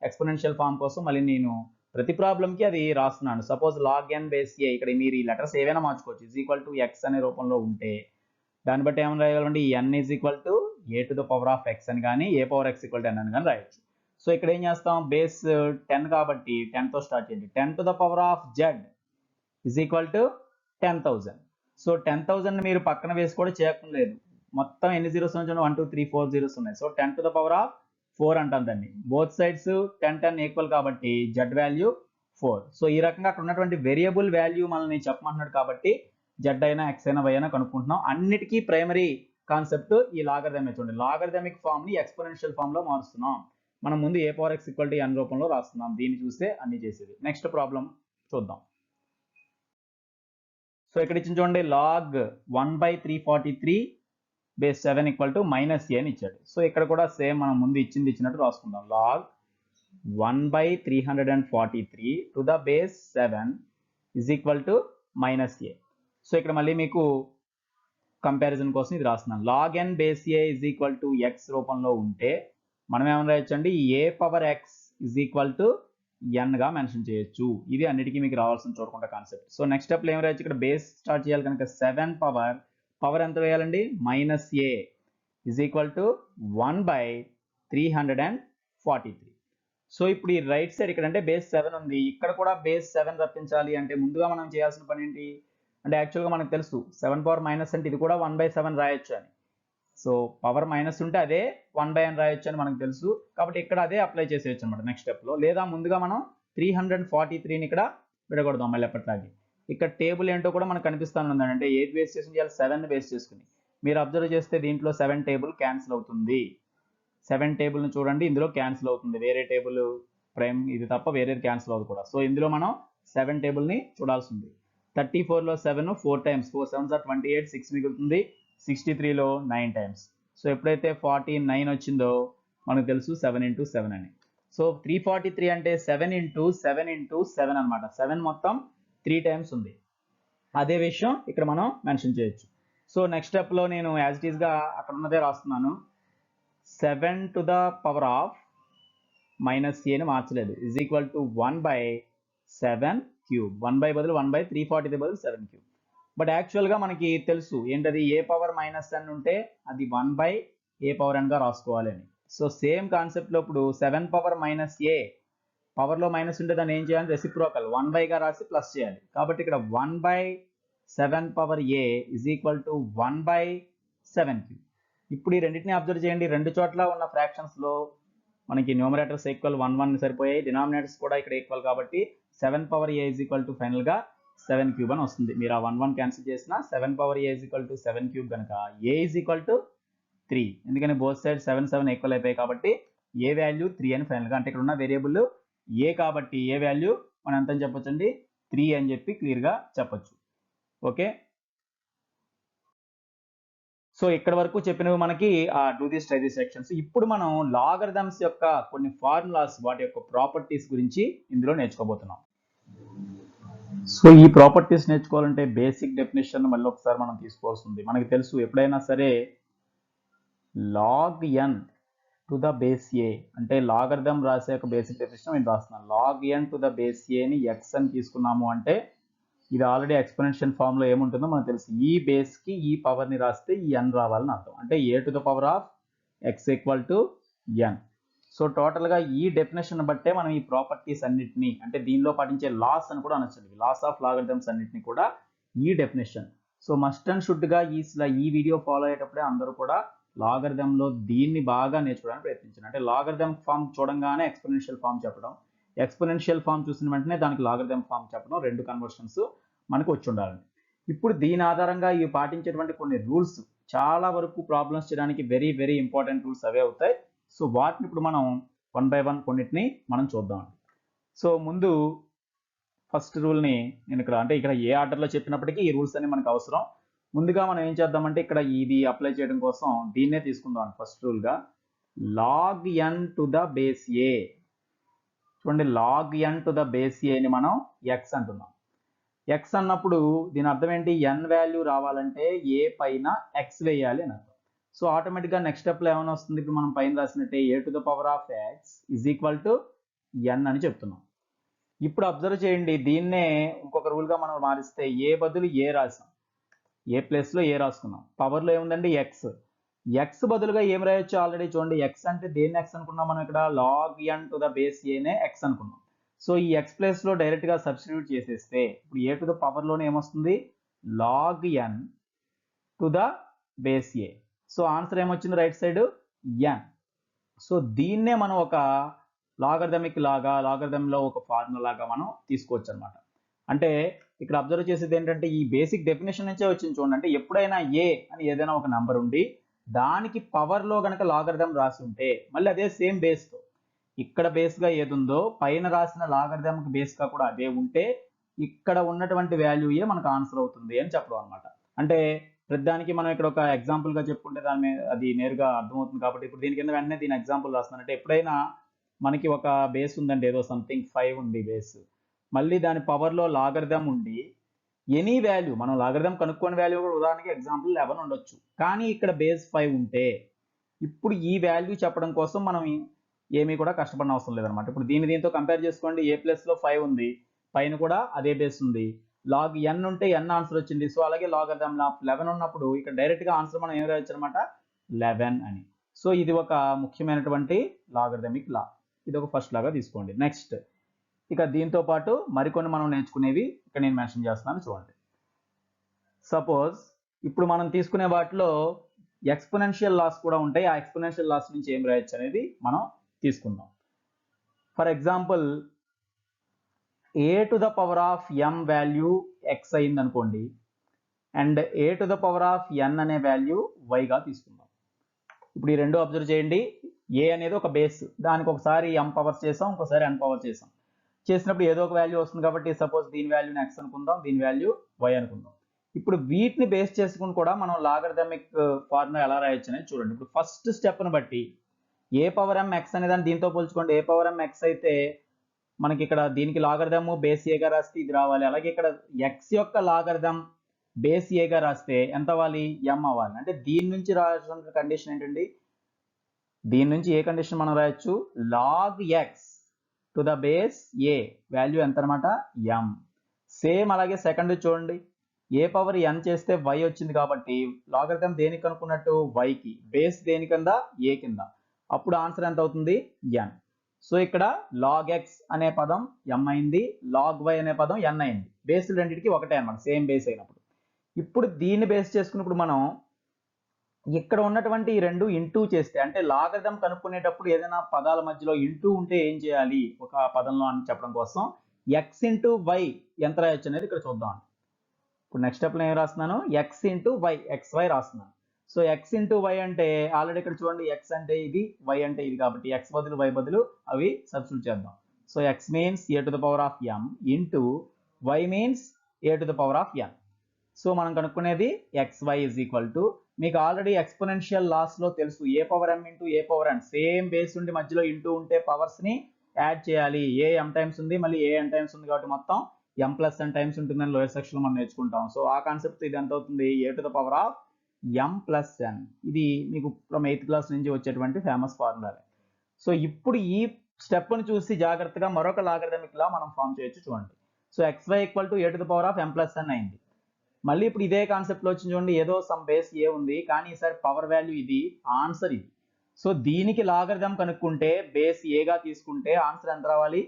Speaker 1: ఎక్స్పోనెన్షియల్ ఫామ్ కోసం మళ్ళీ నేను ప్రతి ప్రాబ్లంకి అది రాస్తున్నాను. Suppose log n base a, ఇక్కడ మీరు ఈ లెటర్స్ ఏవైనా మార్చుకోవచ్చు. ఈజ్ ఈక్వల్ టు ఎక్స్ అనే రూపంలో ఉంటే దాన్ని బట్టి ఏమైనా రాయగలండి, n is equal to a to the power of x అని కానీ a power x equal to n అని కానీ రాయొచ్చు. సో ఇక్కడ ఏం చేస్తాం, బేస్ 10 కాబట్టి 10తో స్టార్ట్ చేయండి. 10 to the power of Z is equal to 10,000. So 10,000 మీరు పక్కన వేసి కూడా చేయక్కర్లేదు. మొత్తం ఎన్ని జీరోస్ ఉన్నాయి? 1 2 3 4 జీరోస్ ఉన్నాయి. So 10 to the power of 4 అంటాం దాన్ని. బోత్ సైడ్స్ 10 10 ఈక్వల్ కాబట్టి జెడ్ వాల్యూ 4. సో ఈ రకంగా అక్కడ ఉన్నటువంటి వేరియబుల్ వాల్యూ మనల్ని చెప్పమంటున్నాడు కాబట్టి జెడ్ అయినా ఎక్స్ అయినా వై అయినా కనుక్కుంటున్నాం. అన్నిటికీ ప్రైమరీ కాన్సెప్ట్ ఈ లాగరిథమే. చూడండి, లాగరిథమిక్ ఫామ్ని ఎక్స్పోనెన్షియల్ ఫామ్లో మారుస్తున్నాం. మనం ముందు ఏ పవర్ ఎక్స్ ఈక్వల్ టు ఎన్ రూపంలో రాస్తున్నాం. దీన్ని చూస్తే అన్ని చేసేది. నెక్స్ట్ ప్రాబ్లం చూద్దాం. సో ఇక్కడ ఇచ్చిన చూడండి, log 1/343 base 7 equal to minus a అని ఇచ్చాడు. సో ఇక్కడ కూడా సేమ్ మనం ముందు ఇచ్చినట్టు రాసుకుందాం. Log 1/343 to the base 7 is equal to minus a. So ఇక్కడ మళ్ళీ మీకు కంపారిజన్ కోసం ఇది రాస్తున్నాను. Log n base a is equal to x రూపంలో ఉంటే మనం ఏమైనా రాయొచ్చండి, a power x is equal to గా మెన్షన్ చేయొచ్చు. ఇది అన్నిటికీ మీకు రావాల్సిన చూడకుండా కాన్సెప్ట్. సో నెక్స్ట్ స్టెప్లో ఏం రాయొచ్చు, ఇక్కడ బేస్ స్టార్ట్ చేయాలి కనుక 7 పవర్ ఎంత వేయాలండి, -a is equal to 1/343. So ఇప్పుడు ఈ రైట్ సైడ్ ఇక్కడ అంటే బేస్ 7 ఉంది, ఇక్కడ కూడా బేస్ 7 రప్పించాలి అంటే ముందుగా మనం చేయాల్సిన పని ఏంటి అంటే యాక్చువల్గా మనకు తెలుసు 7 పవర్ మైనస్ అంటే ఇది కూడా 1/7 రాయొచ్చు అని. సో పవర్ మైనస్ ఉంటే అదే 1/n రాయొచ్చు అని మనకు తెలుసు, కాబట్టి ఇక్కడ అదే అప్లై చేసేయచ్చు అనమాట నెక్స్ట్ స్టెప్లో. లేదా ముందుగా మనం 343ని ఇక్కడ విడగొడదాం మళ్ళీ ఎప్పటిలాగే. ఇక్కడ టేబుల్ ఏంటో కూడా మనకు కనిపిస్తాను ఉందండి, అంటే 8 బేస్ చేసుకుని చేయాలి, 7 బేస్ చేసుకుని. మీరు అబ్జర్వ్ చేస్తే దీంట్లో 7 టేబుల్ క్యాన్సిల్ అవుతుంది. 7 టేబుల్ని చూడండి, ఇందులో క్యాన్సిల్ అవుతుంది, వేరే టేబుల్ ప్రైమ్ ఇది తప్ప వేరేది క్యాన్సిల్ అవుతుంది కూడా. సో ఇందులో మనం 7 టేబుల్ని చూడాల్సి ఉంది. 34లో 7 4 టైమ్స్, 4 7s are 28, 6 మిగులుతుంది. 63లో 9 టైమ్స్. సో ఎప్పుడైతే 49 వచ్చిందో మనకు తెలుసు 7 × 7 అని. సో 343 అంటే 7 × 7 × 7 అనమాట. 7 మొత్తం 3 టైమ్స్ ఉంది. అదే విషయం ఇక్కడ మనం మెన్షన్ చేయొచ్చు. సో నెక్స్ట్ స్టెప్లో నేను యాజ్ ఇట్ ఈస్గా అక్కడ ఉన్నదే రాస్తున్నాను. 7 to the power of -a ని మార్చలేదు, ఈజ్ ఈక్వల్ టు 1/7 క్యూబ్. 1 బదులు 1/343 బదులు 7 క్యూబ్. బట్ యాక్చువల్గా మనకి తెలుసు ఏంటది, ఏ పవర్ -n ఉంటే అది 1/a⁴n గా రాసుకోవాలి అని. సో సేమ్ కాన్సెప్ట్లో ఇప్పుడు 7 పవర్ -a పవర్లో మైనస్ ఉంటే దాన్ని ఏం చేయాలి, రెసిప్రోకల్ 1/గా రాసి ప్లస్ చేయాలి. కాబట్టి ఇక్కడ 1/7 power a is equal to 1/7 cube. ఇప్పుడు ఈ రెండింటిని అబ్జర్వ్ చేయండి, రెండు చోట్ల ఉన్న ఫ్రాక్షన్స్లో మనకి న్యూమరేటర్స్ ఈక్వల్ 1 1 సరిపోయాయి, డినామినేటర్స్ కూడా ఇక్కడ ఈక్వల్, కాబట్టి 7 power a is equal to ఫైనల్గా 7 క్యూబ్ అని వస్తుంది. మీరు ఆ 1 1 క్యాన్సిల్ చేసిన 7 power a is equal to 7 cube కనుక a ఈజ్ ఈక్వల్ టు 3, ఎందుకని బోత్ సైడ్ 7 7 ఈక్వల్ అయిపోయాయి కాబట్టి a వాల్యూ 3 అని ఫైనల్గా, అంటే ఇక్కడ ఉన్న వేరియబుల్ a కాబట్టి a వాల్యూ మనం ఎంత అని చెప్పొచ్చు అండి, 3 అని చెప్పి క్లియర్గా చెప్పొచ్చు. ఓకే, సో ఇక్కడ వరకు చెప్పినవి మనకి do this try this sections. ఇప్పుడు మనం లాగరిథమ్స్ యొక్క కొన్ని ఫార్ములాస్, వాటి యొక్క ప్రాపర్టీస్ గురించి ఇందులో నేర్చుకోబోతున్నాం. సో ఈ ప్రాపర్టీస్ నేర్చుకోవాలంటే బేసిక్ డెఫినేషన్ మళ్ళీ ఒకసారి మనం తీసుకోవాల్సి ఉంది. మనకి తెలుసు ఎప్పుడైనా సరే log n to the base a అంటే లాగరిథం రాసే ఒక బేసిక్ డెఫినేషన్ నేను రాస్తున్నాను. log n to the base a ని x అని తీసుకున్నాము అంటే ఇది ఆల్రెడీ ఎక్స్పోనెన్షియల్ ఫామ్ లో ఏముంటుందో మనకు తెలుసు, ఈ బేస్ కి ఈ పవర్ ని రాస్తే ఈ n రావాలని అర్థం, అంటే a to the power of x equal to n. So total గా ఈ డెఫినేషన్ బట్టే మనం ఈ ప్రాపర్టీస్ అన్నిటిని, అంటే దీనిలో పాటించే లాస్ అని కూడా అనొచ్చు, లాస్ ఆఫ్ లాగరిథమ్స్ అన్నిటిని కూడా ఈ definition. So must and should గా ఈ వీడియో ఫాలో అయ్యేటప్పుడే అందరూ కూడా లాగరిథంలో దీన్ని బాగా నేర్చుకోవడానికి ప్రయత్నించారు. అంటే లాగరిథం ఫామ్ చూడంగానే ఎక్స్పోనెన్షియల్ ఫామ్ చెప్పడం, ఎక్స్పోనెన్షియల్ ఫామ్ చూసిన వెంటనే దానికి లాగరిథం ఫామ్ చెప్పడం, రెండు కన్వర్షన్స్ మనకు వచ్చి ఉండాలండి. ఇప్పుడు దీని ఆధారంగా ఇవి పాటించేటువంటి కొన్ని రూల్స్ చాలా వరకు ప్రాబ్లమ్స్ చేయడానికి వెరీ వెరీ ఇంపార్టెంట్ రూల్స్ అవే అవుతాయి. సో వాటిని ఇప్పుడు మనం 1 by 1 కొన్నిటిని మనం చూద్దాం. సో ముందు ఫస్ట్ రూల్ని నేను ఇక్కడ ఏ ఆర్డర్లో చెప్పినప్పటికీ ఈ రూల్స్ అన్ని మనకు అవసరం. ముందుగా మనం ఏం చేద్దామంటే ఇక్కడ ఇది అప్లై చేయడం కోసం దీన్నే తీసుకుందాం ఫస్ట్ రూల్గా. log n to the base a, చూడండి log n to the base a ని మనం x అంటున్నాం. x అన్నప్పుడు దీని అర్థం ఏంటి, n వాల్యూ రావాలంటే a పైన x వేయాలి అని అర్థం. సో ఆటోమేటిక్గా నెక్స్ట్ స్టెప్లో ఏమైనా వస్తుంది, ఇప్పుడు మనం పైన రాసినట్టే a to the power of x is equal to n అని చెప్తున్నాం. ఇప్పుడు అబ్జర్వ్ చేయండి, దీన్నే ఇంకొక రూల్గా మనం మారిస్తే a బదులు a రాసాం, ఏ ప్లేస్లో ఏ రాసుకున్నాం, పవర్లో ఏముందండి ఎక్స్, ఎక్స్ బదులుగా ఏం రాయొచ్చు ఆల్రెడీ చూడండి, ఎక్స్ అంటే దేన్ని ఎక్స్ అనుకున్నాం మనం ఇక్కడ, log n to the base ఏనే ఎక్స్ అనుకున్నాం. సో ఈ ఎక్స్ ప్లేస్లో డైరెక్ట్గా సబ్స్టిట్యూట్ చేసేస్తే ఇప్పుడు ఏ టు ద పవర్లోనే ఏమొస్తుంది, log n to the base a. So answer ఏమొచ్చింది రైట్ సైడ్ n. సో దీన్నే మనం ఒక లాగరిథంలో ఒక ఫార్ములా లాగా మనం తీసుకోవచ్చు అనమాట. అంటే ఇక్కడ అబ్జర్వ్ చేసేది ఏంటంటే ఈ బేసిక్ డెఫినేషన్ నుంచే వచ్చింది చూడండి, అంటే ఎప్పుడైనా ఏ అని ఏదైనా ఒక నంబర్ ఉండి దానికి పవర్లో కనుక లాగరిథం రాసి ఉంటే మళ్ళీ అదే సేమ్ బేస్తో, ఇక్కడ బేస్గా ఏది ఉందో పైన రాసిన లాగరిథంకి బేస్గా కూడా అదే ఉంటే ఇక్కడ ఉన్నటువంటి వాల్యూయే మనకు ఆన్సర్ అవుతుంది అని చెప్పడం అనమాట. అంటే ప్రతిదానికి మనం ఇక్కడ ఒక ఎగ్జాంపుల్గా చెప్పుకుంటే దాని మీద అది నేరుగా అర్థమవుతుంది. కాబట్టి ఇప్పుడు దీని కింద వెంటనే దీని ఎగ్జాంపుల్ రాస్తున్నాను. అంటే ఎప్పుడైనా మనకి ఒక బేస్ ఉందండి, ఏదో సంథింగ్ 5 ఉంది బేస్, మళ్ళీ దాని పవర్లో లాగరిథం ఉండి ఎనీ వాల్యూ, మనం లాగరిథం కనుక్కోని వాల్యూ కూడా ఉదాహరణకి ఎగ్జాంపుల్ 11 ఉండొచ్చు, కానీ ఇక్కడ బేస్ 5 ఉంటే ఇప్పుడు ఈ వాల్యూ చెప్పడం కోసం మనం ఏమీ కూడా కష్టపడిన అవసరం లేదనమాట. ఇప్పుడు దీంతో కంపేర్ చేసుకోండి. ఏ ప్లస్లో 5 ఉంది, పైన కూడా అదే బేస్ ఉంది. లాగ్ n ఉంటే n ఆన్సర్ వచ్చింది. సో అలాగే లాగరిథం ఆఫ్ 11 ఉన్నప్పుడు ఇక్కడ డైరెక్ట్గా ఆన్సర్ మనం ఏం రాయొచ్చు అనమాట, 11 అని. సో ఇది ఒక ముఖ్యమైనటువంటి లాగరిథమిక్ లా. ఇది ఒక ఫస్ట్ లాగా తీసుకోండి. నెక్స్ట్ ఇక దీంతో పాటు మరికొన్ని మనం నేర్చుకునేవి ఇక్కడ నేను మెన్షన్ చేస్తున్నాను చూడండి. సపోజ్ ఇప్పుడు మనం తీసుకునే వాటిలో ఎక్స్పోనెన్షియల్ లాస్ కూడా ఉంటాయి. ఆ ఎక్స్పోనెన్షియల్ లాస్ నుంచి ఏం రాయొచ్చు అనేది మనం తీసుకుందాం. For example a to the power of m value x అయింది అనుకోండి, and a to the power of n అనే వాల్యూ y గా తీసుకుందాం. ఇప్పుడు ఈ రెండు అబ్జర్వ్ చేయండి. a అనేది ఒక బేస్, దానికి ఒకసారి m పవర్స్ చేసాం, ఇంకోసారి n పవర్ చేసాం. చేసినప్పుడు ఏదో ఒక వాల్యూ వస్తుంది కాబట్టి సపోజ్ దీని వాల్యూని x అనుకుందాం, దీని వాల్యూ y అనుకుందాం. ఇప్పుడు వీటిని బేస్ చేసుకుని కూడా మనం లాగరిథమిక్ ఫార్ములా ఎలా రాయొచ్చు అనేది చూడండి. ఇప్పుడు ఫస్ట్ స్టెప్ను బట్టి a పవర్ m x అనే దాన్ని దీంతో పోల్చుకోండి. a పవర్ m x అయితే మనకి ఇక్కడ దీనికి లాగరిథం బేస్ ఏగా రాస్తే ఇది రావాలి. అలాగే ఇక్కడ x యొక్క లాగరిథం బేస్ ఏగా రాస్తే ఎంత అవ్వాలి, m అవ్వాలి. అంటే దీని నుంచి రాసిన కండిషన్ ఏంటండి, దీని నుంచి ఏ కండిషన్ మనం రాయొచ్చు, log x to the base a value ఎంత అనమాట, m. సేమ్ అలాగే సెకండ్ చూడండి, a పవర్ n చేస్తే y వచ్చింది కాబట్టి లాగరిథం దేనికి కనుక్కున్నట్టు, y కి, బేస్ దేని కింద, a కింద. అప్పుడు ఆన్సర్ ఎంత అవుతుంది, n. సో ఇక్కడ లాగ్ x అనే పదం m అయింది, లాగ్ y అనే పదం n అయింది. బేస్లు రెండింటికి ఒకటే అనమాట, సేమ్ బేస్ అయినప్పుడు. ఇప్పుడు దీన్ని బేస్ చేసుకున్నప్పుడు మనం ఇక్కడ ఉన్నటువంటి ఈ రెండు ఇంటూ చేస్తే, అంటే లాగరిథం కనుక్కునేటప్పుడు ఏదైనా పదాల మధ్యలో ఇంటూ ఉంటే ఏం చేయాలి ఒక పదంలో అని చెప్పడం కోసం x ఇంటూ y ఎంత రాయొచ్చు అనేది ఇక్కడ చూద్దాం. ఇప్పుడు నెక్స్ట్ స్టెప్లో ఏం రాస్తున్నాను, x ఇంటూ y, xy రాస్తున్నాను. సో x ఇంటూ y అంటే ఆల్రెడీ ఇక్కడ చూడండి, x అంటే ఇది, y అంటే ఇది, కాబట్టి x బదులు y బదులు అవి సబ్స్టిట్యూట్ చేద్దాం. So x means a to the power of m into y means a to the power of n. So మనం కనుక్కునేది xy ఈజ్ ఈక్వల్ టు, మీకు ఆల్రెడీ ఎక్స్పోనెన్షియల్ లాస్ లో తెలుసు, a power m into a power n, same base ఉండి మధ్యలో into ఉంటే powers ని add చేయాలి. a m times ఉంది, మళ్ళీ a n టైమ్స్ ఉంది కాబట్టి మొత్తం m ప్లస్ n టైమ్స్ ఉంటుందని లోయర్ సెక్షన్ లో మనం నేర్చుకుంటాం. సో ఆ కాన్సెప్ట్ ఇది ఎంత అవుతుంది, a to the power of m plus n. ఇది మీకు ఫ్రమ్ 8th క్లాస్ నుంచి వచ్చేటువంటి ఫేమస్ ఫార్ములా. సో ఇప్పుడు ఈ స్టెప్ ని చూసి జాగ్రత్తగా మరొక లాగరిథమిక్ లా మనం ఫామ్ చేయొచ్చు చూడండి. So xy equal to a to the power of m plus n అయింది. మళ్ళీ ఇప్పుడు ఇదే కాన్సెప్ట్ లో వచ్చింది చూడండి, ఏదో సమ్ బేస్ ఏ ఉంది కానీ ఈసారి పవర్ వాల్యూ ఇది, ఆన్సర్ ఇది. సో దీనికి లాగరిథం కనుక్కుంటే బేస్ ఏగా తీసుకుంటే ఆన్సర్ ఎంత రావాలి,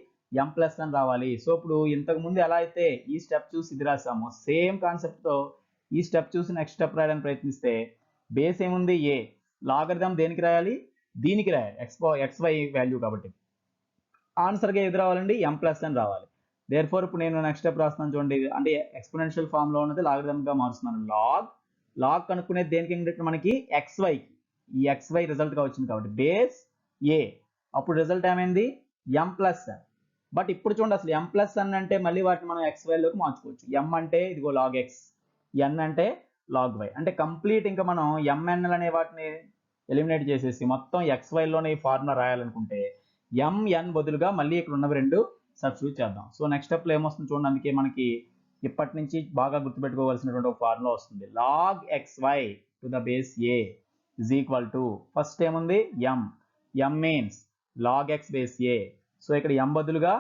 Speaker 1: m ప్లస్ n రావాలి. సో ఇప్పుడు ఇంతకు ముందు ఎలా అయితే ఈ స్టెప్ చూసి ఇది రాసామో, సేమ్ కాన్సెప్ట్ తో ఈ స్టెప్ చూసి నెక్స్ట్ స్టెప్ రాయడానికి ప్రయత్నిస్తే బేస్ ఏముంది, ఏ, లాగరిథం దేనికి రాయాలి, దీనికి రాయాలి, xy వాల్యూ కాబట్టి ఆన్సర్గా ఏది రావాలండి, m ప్లస్ n రావాలి. దేర్ ఫోర్ ఇప్పుడు నేను నెక్స్ట్ స్టెప్ రాస్తున్నాను చూడండి, అంటే ఎక్స్పోనెన్షియల్ ఫామ్ లో ఉన్నది లాగరిథంగా మారుస్తున్నాను. లాగ్ కనుక్కునేది దేనికి, మనకి xy, ఈ xy రిజల్ట్ గా వచ్చింది కాబట్టి బేస్ ఏ, అప్పుడు రిజల్ట్ ఏమైంది, m ప్లస్ n. బట్ ఇప్పుడు చూడండి అసలు m ప్లస్ n అంటే మళ్ళీ వాటిని మనం xy లోకి మార్చుకోవచ్చు. m అంటే ఇదిగో లాగ్ x, n అంటే లాగ్ y. అంటే కంప్లీట్ ఇంకా మనం mn అనే వాటిని ఎలిమినేట్ చేసేసి మొత్తం xy లోనే ఈ ఫార్ములా రాయాలనుకుంటే mn బదులుగా మళ్ళీ ఇక్కడ ఉన్నవి రెండు సబ్స్టిట్యూట్ చేద్దాం. సో నెక్స్ట్ స్టెప్లో ఏమొస్తుంది చూడండి, అందుకే మనకి ఇప్పటి నుంచి బాగా గుర్తుపెట్టుకోవాల్సినటువంటి ఒక ఫార్ములా వస్తుంది. Log xy to the base a is equal to, first ఏముంది m means log x base a. సో ఇక్కడ m బదులుగా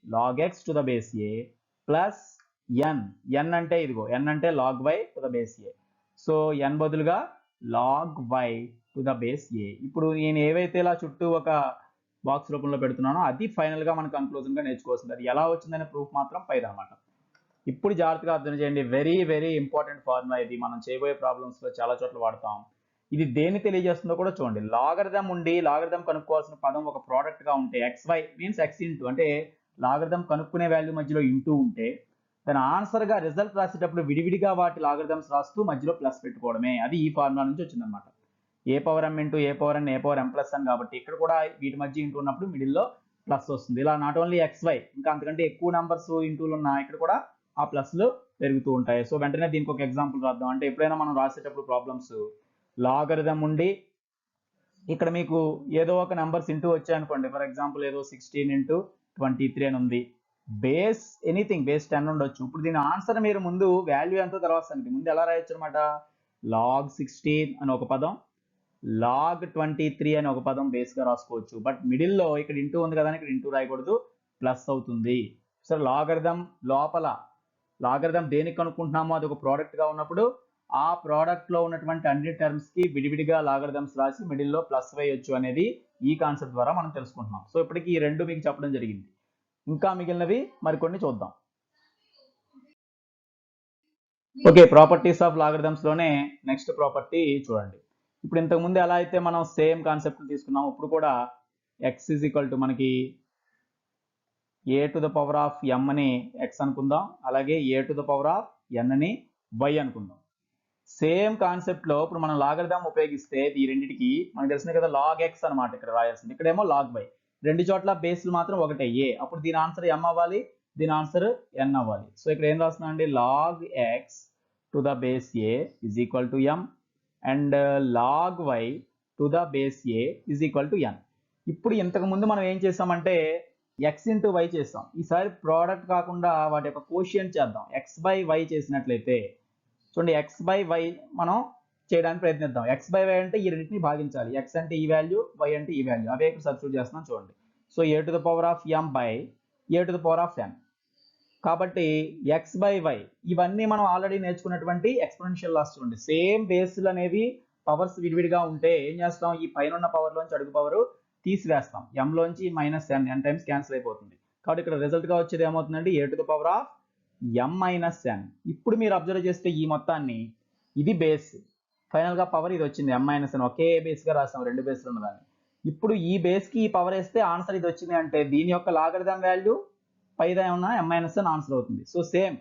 Speaker 1: log x to the base a plus n అంటే ఇదిగో, n అంటే log y to the base a. సో n బదులుగా log y to the base a. ఇప్పుడు నేను ఏవైతే ఇలా చుట్టూ ఒక బాక్స్ రూపంలో పెడుతున్నానో అది ఫైనల్ గా మనం కన్క్లూజన్ గా నేర్చుకోవాల్సింది. అది ఎలా వచ్చిందనే ప్రూఫ్ మాత్రం పైన అన్నమాట. ఇప్పుడు జాగ్రత్తగా అర్థం చేయండి, వెరీ వెరీ ఇంపార్టెంట్ ఫార్ములా ఇది. మనం చేయబోయే ప్రాబ్లమ్స్ లో చాలా చోట్ల వాడతాం. ఇది దేన్ని తెలియజేస్తుందో కూడా చూడండి. లాగరిథం ఉండి లాగరిథం కనుక్కోవాల్సిన పదం ఒక ప్రోడక్ట్ గా ఉంటే xy మీన్స్ x ఇంటూ, అంటే లాగరిథం కనుక్కునే వాల్యూ మధ్యలో ఇంటూ ఉంటే దాని ఆన్సర్ గా రిజల్ట్ రాసేటప్పుడు విడివిడిగా వాటి లాగరిథమ్స్ రాస్తూ మధ్యలో ప్లస్ పెట్టుకోవడమే. అది ఈ ఫార్ములా నుంచి వచ్చిందనమాట. ఏ పవర్ m ఇంటూ ఏ పవర్ n, ఏ పవర్ m ప్లస్ n కాబట్టి ఇక్కడ కూడా వీటి మధ్య ఇంటూ ఉన్నప్పుడు మిడిల్లో ప్లస్ వస్తుంది. ఇలా నాట్ ఓన్లీ xy, ఇంకా అంతకంటే ఎక్కువ నెంబర్స్ ఇంటూలు ఉన్నా ఇక్కడ కూడా ఆ ప్లస్లు పెరుగుతూ ఉంటాయి. సో వెంటనే దీనికి ఒక ఎగ్జాంపుల్ రాద్దాం. అంటే ఎప్పుడైనా మనం రాసేటప్పుడు ప్రాబ్లమ్స్ లాగరిథం ఉండి ఇక్కడ మీకు ఏదో ఒక నెంబర్స్ ఇంటూ వచ్చాయనుకోండి, ఫర్ ఎగ్జాంపుల్ ఏదో 16 ఇంటూ 23 అని ఉంది, బేస్ ఎనీథింగ్, బేస్ 10 ఉండొచ్చు. ఇప్పుడు దీని ఆన్సర్ మీరు ముందు వాల్యూ ఎంతో తర్వాత ముందు ఎలా రాయొచ్చు అనమాట, లాగ్ 16 అని ఒక పదం లాగ్ 23 అని ఒక పదం బేస్గా రాసుకోవచ్చు. బట్ మిడిల్లో ఇక్కడ ఇంటూ ఉంది కదా, ఇక్కడ ఇంటూ రాయకూడదు, ప్లస్ అవుతుంది. సో లాగరిథం లోపల లాగరిథం దేనికి కనుక్కుంటున్నామో అది ఒక ప్రోడక్ట్గా ఉన్నప్పుడు ఆ ప్రోడక్ట్లో ఉన్నటువంటి అన్ని టర్మ్స్కి విడివిడిగా లాగరిథమ్స్ రాసి మిడిల్లో ప్లస్ వేయొచ్చు అనేది ఈ కాన్సెప్ట్ ద్వారా మనం తెలుసుకుంటున్నాం. సో ఇప్పటికి ఈ రెండు మీకు చెప్పడం జరిగింది. ఇంకా మిగిలినవి మరికొన్ని చూద్దాం. ఓకే, ప్రాపర్టీస్ ఆఫ్ లాగరిథమ్స్ లోనే నెక్స్ట్ ప్రాపర్టీ చూడండి. ఇప్పుడు ఇంతకుముందు ఎలా అయితే మనం సేమ్ కాన్సెప్ట్ తీసుకున్నాం, ఇప్పుడు కూడా ఎక్స్ ఈజ్ ఈక్వల్ టు మనకి ఏ టు ద పవర్ ఆఫ్ ఎం అని ఎక్స్ అనుకుందాం, అలాగే ఏ టు ద పవర్ ఆఫ్ ఎన్ అని వై అనుకుందాం. సేమ్ కాన్సెప్ట్ లో ఇప్పుడు మనం లాగరిథం ఉపయోగిస్తే ఈ రెండింటికి మనకు తెలిసింది కదా లాగ్ ఎక్స్ అనమాట ఇక్కడ రాయాల్సింది, ఇక్కడేమో లాగ్ వై. రెండు చోట్ల బేస్లు మాత్రం ఒకటే ఏ. అప్పుడు దీని ఆన్సర్ ఎం అవ్వాలి, దీని ఆన్సర్ ఎన్ అవ్వాలి. సో ఇక్కడ ఏం రాస్తున్నాం అండి, log x to the base a is equal to m and log y to the base a is equal to n. ఇప్పుడు ఇంతకు ముందు మనం ఏం చేసామంటే ఎక్స్ ఇంటూ వై చేస్తాం. ఈసారి ప్రోడక్ట్ కాకుండా వాటి యొక్క కోషియంట్ చేద్దాం. ఎక్స్ బై వై చేసినట్లయితే చూడండి, ఎక్స్ బై వై మనం చేయడానికి ప్రయత్నిద్దాం. ఎక్స్ బై వై అంటే ఈ రెండింటిని భాగించాలి. ఎక్స్ అంటే ఈ వాల్యూ, వై అంటే ఈ వాల్యూ, అవే ఇక్కడ సబ్స్టిట్యూట్ చేస్తున్నాం చూడండి. So a to the power of m by a to the power of n. కాబట్టి ఎక్స్ బై వై ఇవన్నీ మనం ఆల్రెడీ నేర్చుకున్నటువంటి ఎక్స్పోనెన్షియల్ లాస్. చూడండి, సేమ్ బేస్లు అనేవి పవర్స్ విడివిడిగా ఉంటే ఏం చేస్తాం, ఈ పైన ఉన్న పవర్లోంచి అడుగు పవర్ తీసివేస్తాం. ఎంలోంచి minus n, n times cancel అయిపోతుంది. కాబట్టి ఇక్కడ రిజల్ట్గా వచ్చేది ఏమవుతుందండి, a to the power of m minus n. ఇప్పుడు మీరు అబ్జర్వ్ చేస్తే ఈ మొత్తాన్ని, ఇది బేస్, ఫైనల్గా పవర్ ఇది వచ్చింది ఎం మైనస్ ఎన్. ఒకే బేస్గా రాస్తాం, రెండు బేస్లు ఉన్నదాన్ని. ఇప్పుడు ఈ బేస్కి ఈ పవర్ వేస్తే ఆన్సర్ ఇది వచ్చింది అంటే దీని యొక్క లాగరిథం వాల్యూ పైదా ఉన్న ఎం మైనస్ ఎన్ ఆన్సర్ అవుతుంది. సో సేమ్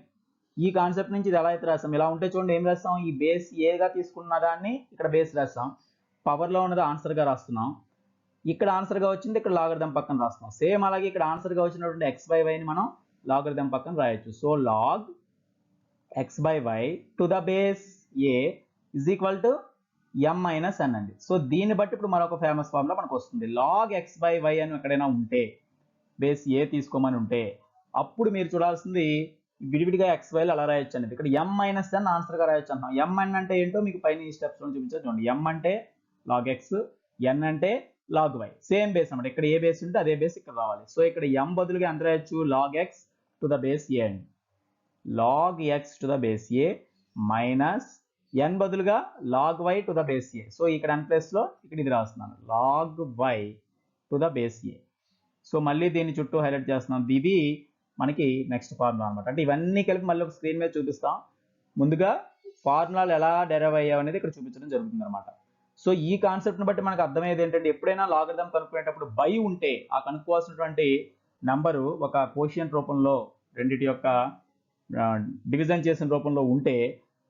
Speaker 1: ఈ కాన్సెప్ట్ నుంచి ఇది ఎలా అయితే రాస్తాం, ఇలా ఉంటే చూడండి ఏం రాస్తాం, ఈ బేస్ ఏగా తీసుకున్న దాన్ని ఇక్కడ బేస్ రాస్తాం, పవర్లో ఉన్నది ఆన్సర్గా రాస్తున్నాం, ఇక్కడ ఆన్సర్గా వచ్చింది ఇక్కడ లాగరిథం పక్కన రాస్తున్నాం. సేమ్ అలాగే ఇక్కడ ఆన్సర్గా వచ్చినటువంటి ఎక్స్ బై వైని మనం లాగరిథం పక్కన రాయొచ్చు. So log x by y to the base a is equal to m minus n అండి. సో దీన్ని బట్టి ఇప్పుడు మరొక ఫేమస్ ఫార్ములా మనకు వస్తుంది. లాగ్ ఎక్స్ బై వై అని ఎక్కడైనా ఉంటే, బేస్ ఏ తీసుకోమని ఉంటే, అప్పుడు మీరు చూడాల్సింది విడివిడిగా ఎక్స్ వైలు అలా రాయొచ్చు అనేది. ఇక్కడ ఎం మైనస్ ఎన్ ఆన్సర్గా రాయొచ్చు అంటున్నాం. ఎం ఎన్ అంటే ఏంటో మీకు పైన ఈ స్టెప్స్లో చూపించారు చూడండి. ఎం అంటే లాగ్ ఎక్స్, ఎన్ అంటే లాగ్ వై, సేమ్ బేస్ అనమాట. ఇక్కడ ఏ బేస్ ఉంటే అదే బేస్ ఇక్కడ రావాలి. సో ఇక్కడ ఎం బదులుగా ఎంత రాయొచ్చు, log x to the base a అండి. Log x to the base a minus n బదులుగా log y to the base a. So ఇక్కడ ఎన్ ప్లేస్లో ఇక్కడ ఇది రాస్తున్నాను, log y to the base a. So మళ్ళీ దీన్ని చుట్టూ హైలైట్ చేస్తున్నాం. ఇది మనకి నెక్స్ట్ ఫార్ములా అనమాట. అంటే ఇవన్నీ కలిపి మళ్ళీ ఒక స్క్రీన్ మీద చూపిస్తాం. ముందుగా ఫార్ములాలు ఎలా డెరైవ్ అయ్యావు అనేది ఇక్కడ చూపించడం జరుగుతుంది అనమాట. సో ఈ కాన్సెప్ట్ని బట్టి మనకు అర్థమయ్యేది ఏంటంటే, ఎప్పుడైనా లాగరిథం కనుక్కునేటప్పుడు బై ఉంటే ఆ కనుక్కోవాల్సినటువంటి నంబరు ఒక కోషియంట్ రూపంలో, రెండింటి యొక్క డివిజన్ చేసిన రూపంలో ఉంటే,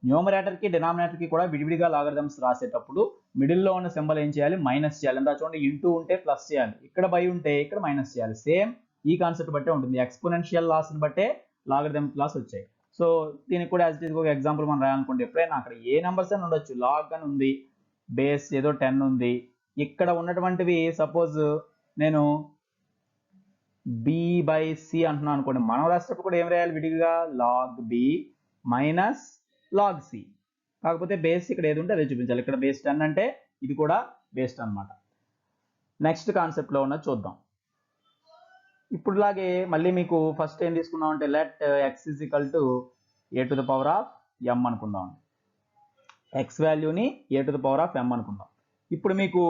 Speaker 1: న్యూమరేటర్కి డినామినేటర్కి కూడా విడివిడిగా లాగరిథమ్స్ రాసేటప్పుడు మిడిల్లో ఉన్న సింబల్ ఏం చేయాలి, మైనస్ చేయాలి. ఎంత చూడండి, ఇంటూ ఉంటే ప్లస్ చేయాలి, ఇక్కడ బై ఉంటే ఇక్కడ మైనస్ చేయాలి. సేమ్ ఈ కాన్సెప్ట్ బట్టే ఉంటుంది. ఎక్స్పోనెన్షియల్ లాస్ని బట్టే లాగరిథం లాస్ వచ్చాయి. సో దీనికి కూడా యాజ్ ఇట్ ఈస్ ఒక ఎగ్జాంపుల్ మనం రాయాలనుకోండి, ఎప్పుడైనా అక్కడ ఏ నెంబర్స్ అని ఉండొచ్చు, లాగ్ అని ఉంది, బేస్ ఏదో 10 ఉంది, ఇక్కడ ఉన్నటువంటివి సపోజ్ నేను బి బై సి అంటున్నాను అనుకోండి, మనం రాసేటప్పుడు కూడా ఏం రాయాలి, విడిగా log b minus log c. కాకపోతే బేస్ ఇక్కడ ఏది ఉంటే అదే చూపించాలి. ఇక్కడ బేస్ 10 అంటే ఇది కూడా బేస్ 10 అనమాట. నెక్స్ట్ కాన్సెప్ట్లో ఉన్నది చూద్దాం. ఇప్పుడులాగే మళ్ళీ మీకు ఫస్ట్ ఏం తీసుకున్నాం అంటే, let x is equal to a to the power of m అనుకుందాం. ఎక్స్ వాల్యూని a to the power of m అనుకుందాం. ఇప్పుడు మీకు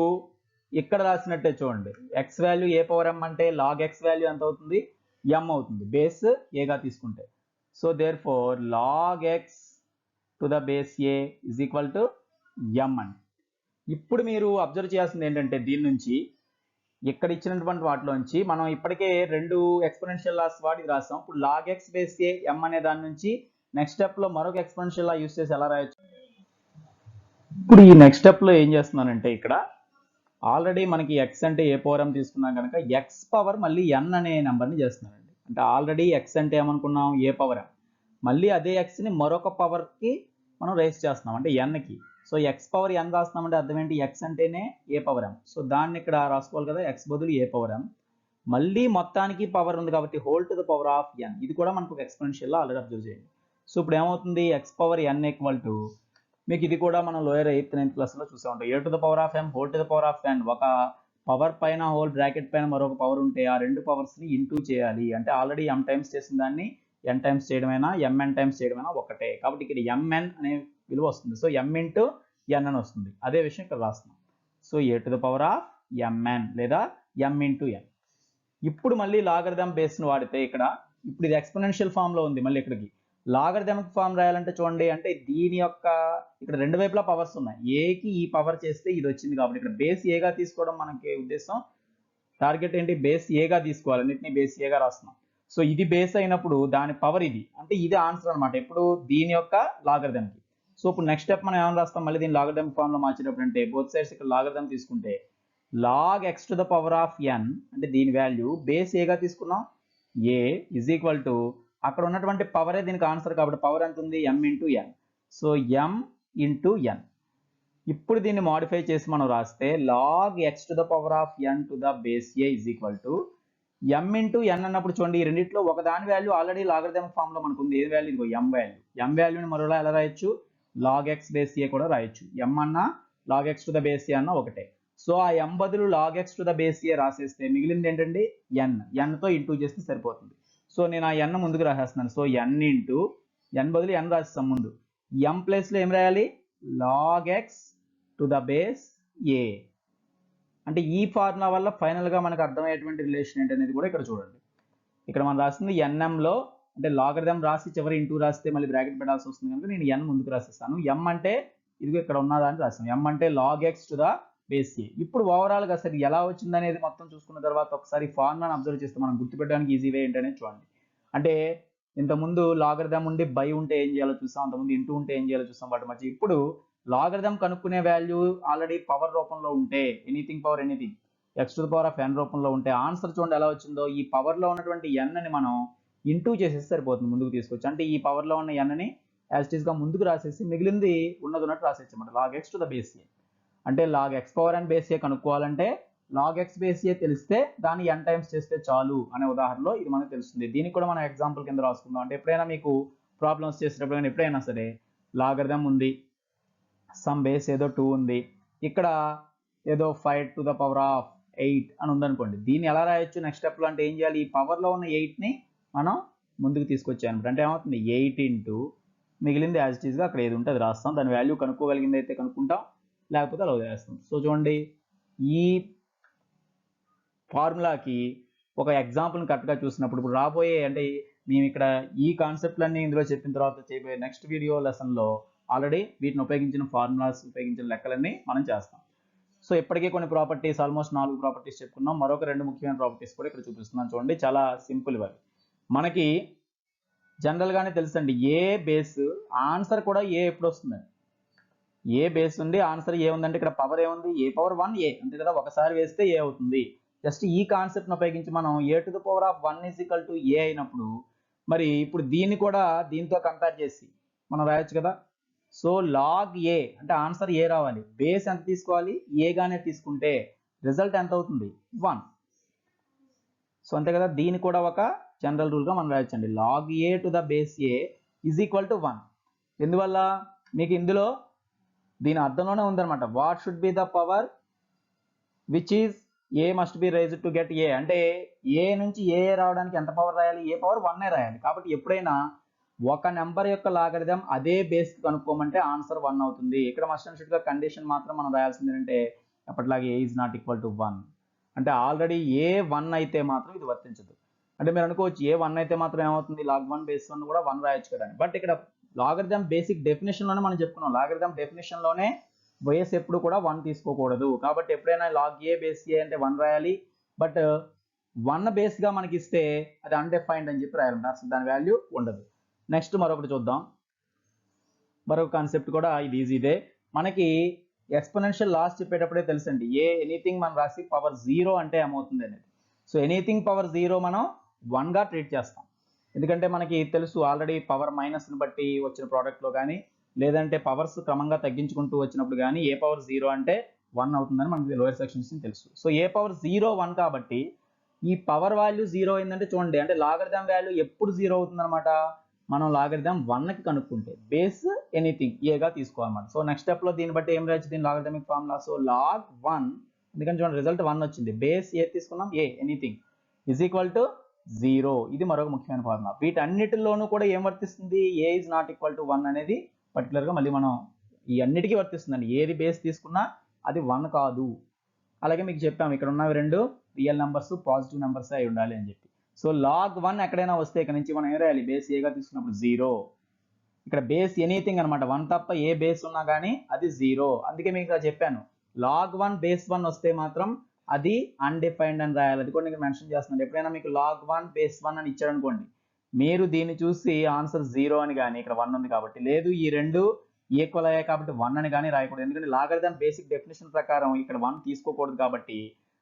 Speaker 1: ఇక్కడ రాసినట్టే చూడండి, x value a power m అంటే లాగ్ ఎక్స్ వాల్యూ ఎంత అవుతుంది, ఎం అవుతుంది, బేస్ ఏగా తీసుకుంటే. So therefore log x to the base a is equal to m అండి. ఇప్పుడు మీరు అబ్జర్వ్ చేయాల్సింది ఏంటంటే, దీని నుంచి ఇక్కడ ఇచ్చినటువంటి వాటిలోంచి మనం ఇప్పటికే రెండు ఎక్స్పోనెన్షియల్ లాస్ వాడి రాసాం. ఇప్పుడు లాగ్ ఎక్స్ బేస్ ఏ ఎం అనే దాని నుంచి నెక్స్ట్ స్టెప్లో మరొక ఎక్స్పోనెన్షియల్ లా యూస్ చేసి ఎలా రాయొచ్చు. ఇప్పుడు ఈ నెక్స్ట్ స్టెప్లో ఏం చేస్తున్నానంటే, ఇక్కడ ఆల్రెడీ మనకి ఎక్స్ అంటే ఏ పవర్ ఎం తీసుకున్నాం కనుక ఎక్స్ పవర్ మళ్ళీ ఎన్ అనే నెంబర్ని చేస్తున్నానండి. అంటే ఆల్రెడీ ఎక్స్ అంటే ఏమనుకున్నాం, ఏ పవర్ ఎం, మళ్ళీ అదే ఎక్స్ని మరొక పవర్కి మనం రైస్ చేస్తున్నాం, అంటే ఎన్కి. సో ఎక్స్ పవర్ ఎన్ రాస్తున్నామంటే అర్థం ఏంటి, ఎక్స్ అంటేనే ఏ పవర్ ఎం. సో దాన్ని ఇక్కడ రాసుకోవాలి కదా, ఎక్స్ బదులు ఏ పవర్ ఎం, మళ్ళీ మొత్తానికి పవర్ ఉంది కాబట్టి whole to the power of n. ఇది కూడా మనకు ఒక ఎక్స్పోనెన్షియల్ ఆల్రెడీ అబ్జర్వ్ చేయండి. సో ఇప్పుడు ఏమవుతుంది, x power n equal to మీకు ఇది కూడా మనం లోయర్ 8th 9th క్లాస్లో చూసే ఉంటాం. a to the power of m whole to the power of n. ఒక పవర్ పైన హోల్ బ్రాకెట్ పైన మరొక పవర్ ఉంటే ఆ రెండు పవర్స్ని ఇంటూ చేయాలి. అంటే ఆల్రెడీ m టైమ్స్ చేసిన దాన్ని n టైమ్స్ చేయడమైనా mn టైమ్స్ చేయడమైనా ఒకటే. కాబట్టి ఇక్కడ mn అనే విలువ వస్తుంది. సో m ఇంటూ n అని వస్తుంది. అదే విషయం ఇక్కడ రాస్తున్నాం. So a to the power of mn లేదా m ఇంటూ n. ఇప్పుడు మళ్ళీ లాగరిథం బేస్ని వాడితే ఇప్పుడు ఇది ఎక్స్పోనెన్షియల్ ఫామ్లో ఉంది. మళ్ళీ ఇక్కడికి లాగరిథమిక్ ఫామ్ రాయాలంటే చూడండి, అంటే దీని యొక్క ఇక్కడ రెండు వైపులా పవర్స్ ఉన్నాయి. ఏకి ఈ పవర్ చేస్తే ఇది వచ్చింది కాబట్టి ఇక్కడ బేస్ ఏగా తీసుకోవడం మనకి ఉద్దేశం. టార్గెట్ ఏంటి? బేస్ ఏగా తీసుకోవాలి. అన్నిటిని బేస్ ఏగా రాస్తున్నాం. సో ఇది బేస్ అయినప్పుడు దాని పవర్ ఇది, అంటే ఇది ఆన్సర్ అనమాట. ఇప్పుడు దీని యొక్క లాగరిథంకి. సో ఇప్పుడు నెక్స్ట్ స్టెప్ మనం ఏమైనా రాస్తాం, మళ్ళీ దీని లాగరిథమిక్ ఫామ్లో మార్చేటప్పుడు అంటే బోత్ సైడ్స్ ఇక్కడ లాగరిథం తీసుకుంటే log x to the power of n అంటే దీని వాల్యూ బేస్ ఏగా తీసుకున్నాం. a ఈజ్ ఈక్వల్ టు అక్కడ ఉన్నటువంటి పవరే దీనికి ఆన్సర్ కాబట్టి పవర్ ఎంత ఉంది? m into n. So m into n. ఇప్పుడు దీన్ని మాడిఫై చేసి మనం రాస్తే log x to the power of n to the base a is equal to m into n అన్నప్పుడు చూడండి, ఈ రెండిట్లో ఒక దాని వాల్యూ ఆల్రెడీ లాగరిథమిక్ ఫామ్లో మనకు ఉంది. ఏ వాల్యూ? ఇదిగో m వాల్యూ. m వాల్యూని మరోలా ఎలా రాయొచ్చు? log x base a కూడా రాయొచ్చు. m అన్నా log x to the base a అన్నా ఒకటే. సో ఆ m బదులు log x to the base a రాసేస్తే మిగిలింది ఏంటండి? n. n తో ఇంటూ చేస్తే సరిపోతుంది. సో నేను ఆ n ముందుకు రాసేస్తున్నాను. సో n ఇంటూ n బదులు n రాసేస్తాం ముందు. m ప్లేస్లో ఏం రాయాలి? log x to the base a. అంటే ఈ ఫార్ములా వల్ల ఫైనల్గా మనకు అర్థమయ్యేటువంటి రిలేషన్ ఏంటనేది కూడా ఇక్కడ చూడండి. ఇక్కడ మనం రాస్తుంది nmలో అంటే లాగరిథం రాసి చివరి ఇంటూ రాస్తే మళ్ళీ బ్రాకెట్ పెట్టాల్సి వస్తుంది కనుక నేను n ముందుకు రాసేస్తాను. m అంటే ఇదిగో ఇక్కడ ఉన్నదా అని రాస్తాను. m అంటే log x to the base a. ఇప్పుడు ఓవరాల్గా అసలు ఎలా వచ్చింది అనేది మొత్తం చూసుకున్న తర్వాత ఒకసారి ఫార్ములాని అబ్జర్వ్ చేస్తే మనం గుర్తుపెట్టడానికి ఈజీ వే ఏంటనేది చూడండి. అంటే ఇంతకుముందు లాగరిథం ఉండి బై ఉంటే ఏం చేయాలో చూసాం, అంతకుముందు ఇంటూ ఉంటే ఏం చేయాలో చూసాం. వాటి మధ్య ఇప్పుడు లాగరిథం కనుక్కునే వాల్యూ ఆల్రెడీ పవర్ రూపంలో ఉంటే anything power anything x to the power of n రూపంలో ఉంటే ఆన్సర్ చూడండి ఎలా వచ్చిందో. ఈ పవర్లో ఉన్నటువంటి n ని మనం ఇంటూ చేసేసి సరిపోతుంది, ముందుకు తీసుకొచ్చి. అంటే ఈ పవర్లో ఉన్న n ని యాజ్ ఇట్ ఈస్గా ముందుకు రాసేసి మిగిలింది ఉన్నట్టు రాసేయచ్చమాట. log x to the base a అంటే log x power n base a కనుక్కోవాలంటే log x base a తెలిస్తే దాన్ని n టైమ్స్ చేస్తే చాలు అనే ఉదాహరణలో ఇది మనకు తెలుస్తుంది. దీనికి కూడా మనం ఎగ్జాంపుల్ కింద రాసుకుందాం. అంటే ఎప్పుడైనా మీకు ప్రాబ్లమ్స్ చేసేటప్పుడు కానీ ఎప్పుడైనా సరే లాగరిథం ఉంది, సమ్ బేస్ ఏదో 2 ఉంది, ఇక్కడ ఏదో 5 to the power of 8 అని ఉందనుకోండి. దీన్ని ఎలా రాయొచ్చు నెక్స్ట్ స్టెప్లో అంటే ఏం చేయాలి? ఈ పవర్లో ఉన్న 8ని మనం ముందుకు తీసుకొచ్చాను. అంటే ఏమవుతుంది? 8 ఇంటూ మిగిలింది యాజ్ ఇట్ ఈస్గా అక్కడ ఏది ఉంటే అది రాస్తాం. దాని వాల్యూ కనుక్కోగలిగింది అయితే కనుక్కుంటాం, లేకపోతే అలా వదిలేస్తాం. సో చూడండి, ఈ ఫార్ములాకి ఒక ఎగ్జాంపుల్ని కరెక్ట్గా చూసినప్పుడు ఇప్పుడు రాబోయే అంటే మేము ఇక్కడ ఈ కాన్సెప్ట్లన్నీ ఇందులో చెప్పిన తర్వాత చేయబోయే నెక్స్ట్ వీడియో లెసన్లో ఆల్రెడీ వీటిని ఉపయోగించిన ఫార్ములాస్ ఉపయోగించిన లెక్కలన్నీ మనం చేస్తాం. సో ఇప్పటికే కొన్ని ప్రాపర్టీస్ ఆల్మోస్ట్ 4 ప్రాపర్టీస్ చెప్పుకున్నాం. మరొక 2 ముఖ్యమైన ప్రాపర్టీస్ కూడా ఇక్కడ చూపిస్తున్నాను చూడండి. చాలా సింపుల్ ఇవి. మనకి జనరల్గానే తెలుసండి ఏ బేస్ ఆన్సర్ కూడా ఏ ఎప్పుడు వస్తుందండి. ఏ బేస్ ఉంది ఆన్సర్ ఏ ఉందంటే ఇక్కడ పవర్ ఏముంది? ఏ పవర్ 1 ఏ అంతే కదా, ఒకసారి వేస్తే ఏ అవుతుంది. జస్ట్ ఈ కాన్సెప్ట్ని ఉపయోగించి మనం a to the power of 1 is equal to a అయినప్పుడు మరి ఇప్పుడు దీన్ని కూడా దీంతో కంపేర్ చేసి మనం రాయొచ్చు కదా. సో లాగ్ ఏ అంటే ఆన్సర్ ఏ రావాలి, బేస్ ఎంత తీసుకోవాలి? ఏగానే తీసుకుంటే రిజల్ట్ ఎంత అవుతుంది? 1. సో అంతే కదా, దీన్ని కూడా ఒక జనరల్ రూల్గా మనం రాయొచ్చండి. Log a to the base a is equal to 1. ఎందువల్ల? మీకు ఇందులో దీని అర్థంలోనే ఉందన్నమాట. What should be the power which is a must be raised to get a. అంటే ఏ నుంచి ఏ రావడానికి ఎంత పవర్ రాయాలి? ఏ పవర్ 1 రాయాలి. కాబట్టి ఎప్పుడైనా ఒక నెంబర్ యొక్క లాగరిథం అదే బేస్ కనుక్కోమంటే ఆన్సర్ 1 అవుతుంది. ఇక్కడ మస్ట్ అండ్ షుడ్గా కండిషన్ మాత్రం మనం రాయాల్సింది ఏంటంటే ఎప్పటిలాగే ఏ ఈజ్ నాట్ ఈక్వల్ టు 1. అంటే ఆల్రెడీ ఏ 1 అయితే మాత్రం ఇది వర్తించదు. అంటే మీరు అనుకోవచ్చు ఏ 1 అయితే మాత్రం ఏమవుతుంది? log 1 బేస్ 1 కూడా 1 రాయొచ్చు కదా. బట్ ఇక్కడ లాగరిథం బేసిక్ డెఫినేషన్లోనే మనం చెప్పుకున్నాం. లాగరిథం డెఫినేషన్లోనే బేస్ ఎప్పుడు కూడా 1 తీసుకోకూడదు. కాబట్టి ఎప్పుడైనా లాగ్ ఏ బేస్ ఏ అంటే 1 రాయాలి. బట్ 1 బేస్గా మనకి ఇస్తే అది అన్డెఫైన్డ్ అని చెప్పి రాయాలంట, అసలు దాని వాల్యూ ఉండదు. నెక్స్ట్ మరొకటి చూద్దాం. మరొక కాన్సెప్ట్ కూడా ఇది ఈజీదే. మనకి ఎక్స్పోనెన్షియల్ లాస్ చెప్పేటప్పుడే తెలుసండి ఎనీథింగ్ మనం రాసి పవర్ 0 అంటే ఏమవుతుంది అనేది. సో ఎనీథింగ్ పవర్ 0 మనం 1గా ట్రీట్ చేస్తాం. ఎందుకంటే మనకి తెలుసు ఆల్రెడీ పవర్ మైనస్ని బట్టి వచ్చిన ప్రోడక్ట్లో కానీ లేదంటే పవర్స్ క్రమంగా తగ్గించుకుంటూ వచ్చినప్పుడు కానీ ఏ పవర్ 0 అంటే 1 అవుతుందని మనకి లోయర్ సెక్షన్స్ తెలుసు. సో ఏ పవర్ 0 1 కాబట్టి ఈ పవర్ వాల్యూ 0 అయిందంటే చూడండి, అంటే లాగరిథం వాల్యూ ఎప్పుడు 0 అవుతుంది అనమాట? మనం లాగరిథం 1కి కనుక్కుంటే బేస్ ఎనీథింగ్ ఏగా తీసుకోవాలన్నమాట. సో నెక్స్ట్ స్టెప్లో దీన్ని బట్టి ఏం రాయొచ్చు దీని లాగరిథమిక్ ఫార్ములా. సో log 1 ఎందుకంటే చూడండి రిజల్ట్ 1 వచ్చింది, బేస్ ఏ తీసుకున్నాం ఏ ఎనీథింగ్ ఈజ్ ఈక్వల్ టు 0. ఇది మరొక ముఖ్యమైన ఫార్ములా. వీటన్నిటిలోనూ కూడా ఏం వర్తిస్తుంది, ఏ ఈజ్ నాట్ ఈక్వల్ టు 1 అనేది పర్టికులర్గా మళ్ళీ మనం ఈ అన్నిటికీ వర్తిస్తుందండి. ఏది బేస్ తీసుకున్నా అది 1 కాదు. అలాగే మీకు చెప్పాము ఇక్కడ ఉన్నవి రెండు రియల్ నెంబర్స్ పాజిటివ్ నెంబర్స్ అయి ఉండాలి అని చెప్పి. సో log 1 ఎక్కడైనా వస్తే ఇక్కడ నుంచి మనం ఏం రాయాలి, బేస్ ఏగా తీసుకున్నప్పుడు 0. ఇక్కడ బేస్ ఎనీథింగ్ అనమాట, 1 తప్ప ఏ బేస్ ఉన్నా కానీ అది 0. అందుకే మీకు ఇక్కడ చెప్పాను log 1 బేస్ 1 వస్తే మాత్రం అది అన్డిఫైన్డ్ అని రాయాలి. అది కూడా నేను మెన్షన్ చేస్తున్నాను. ఎప్పుడైనా మీకు log 1 బేస్ 1 అని ఇచ్చాడు అనుకోండి, మీరు దీన్ని చూసి ఆన్సర్ 0 అని కానీ, ఇక్కడ 1 ఉంది కాబట్టి, లేదు ఈ రెండు ఈక్వల్ అయ్యాయి కాబట్టి 1 అని కానీ రాయకూడదు. ఎందుకంటే లాగరిథం బేసిక్ డెఫినేషన్ ప్రకారం ఇక్కడ 1 తీసుకోకూడదు కాబట్టి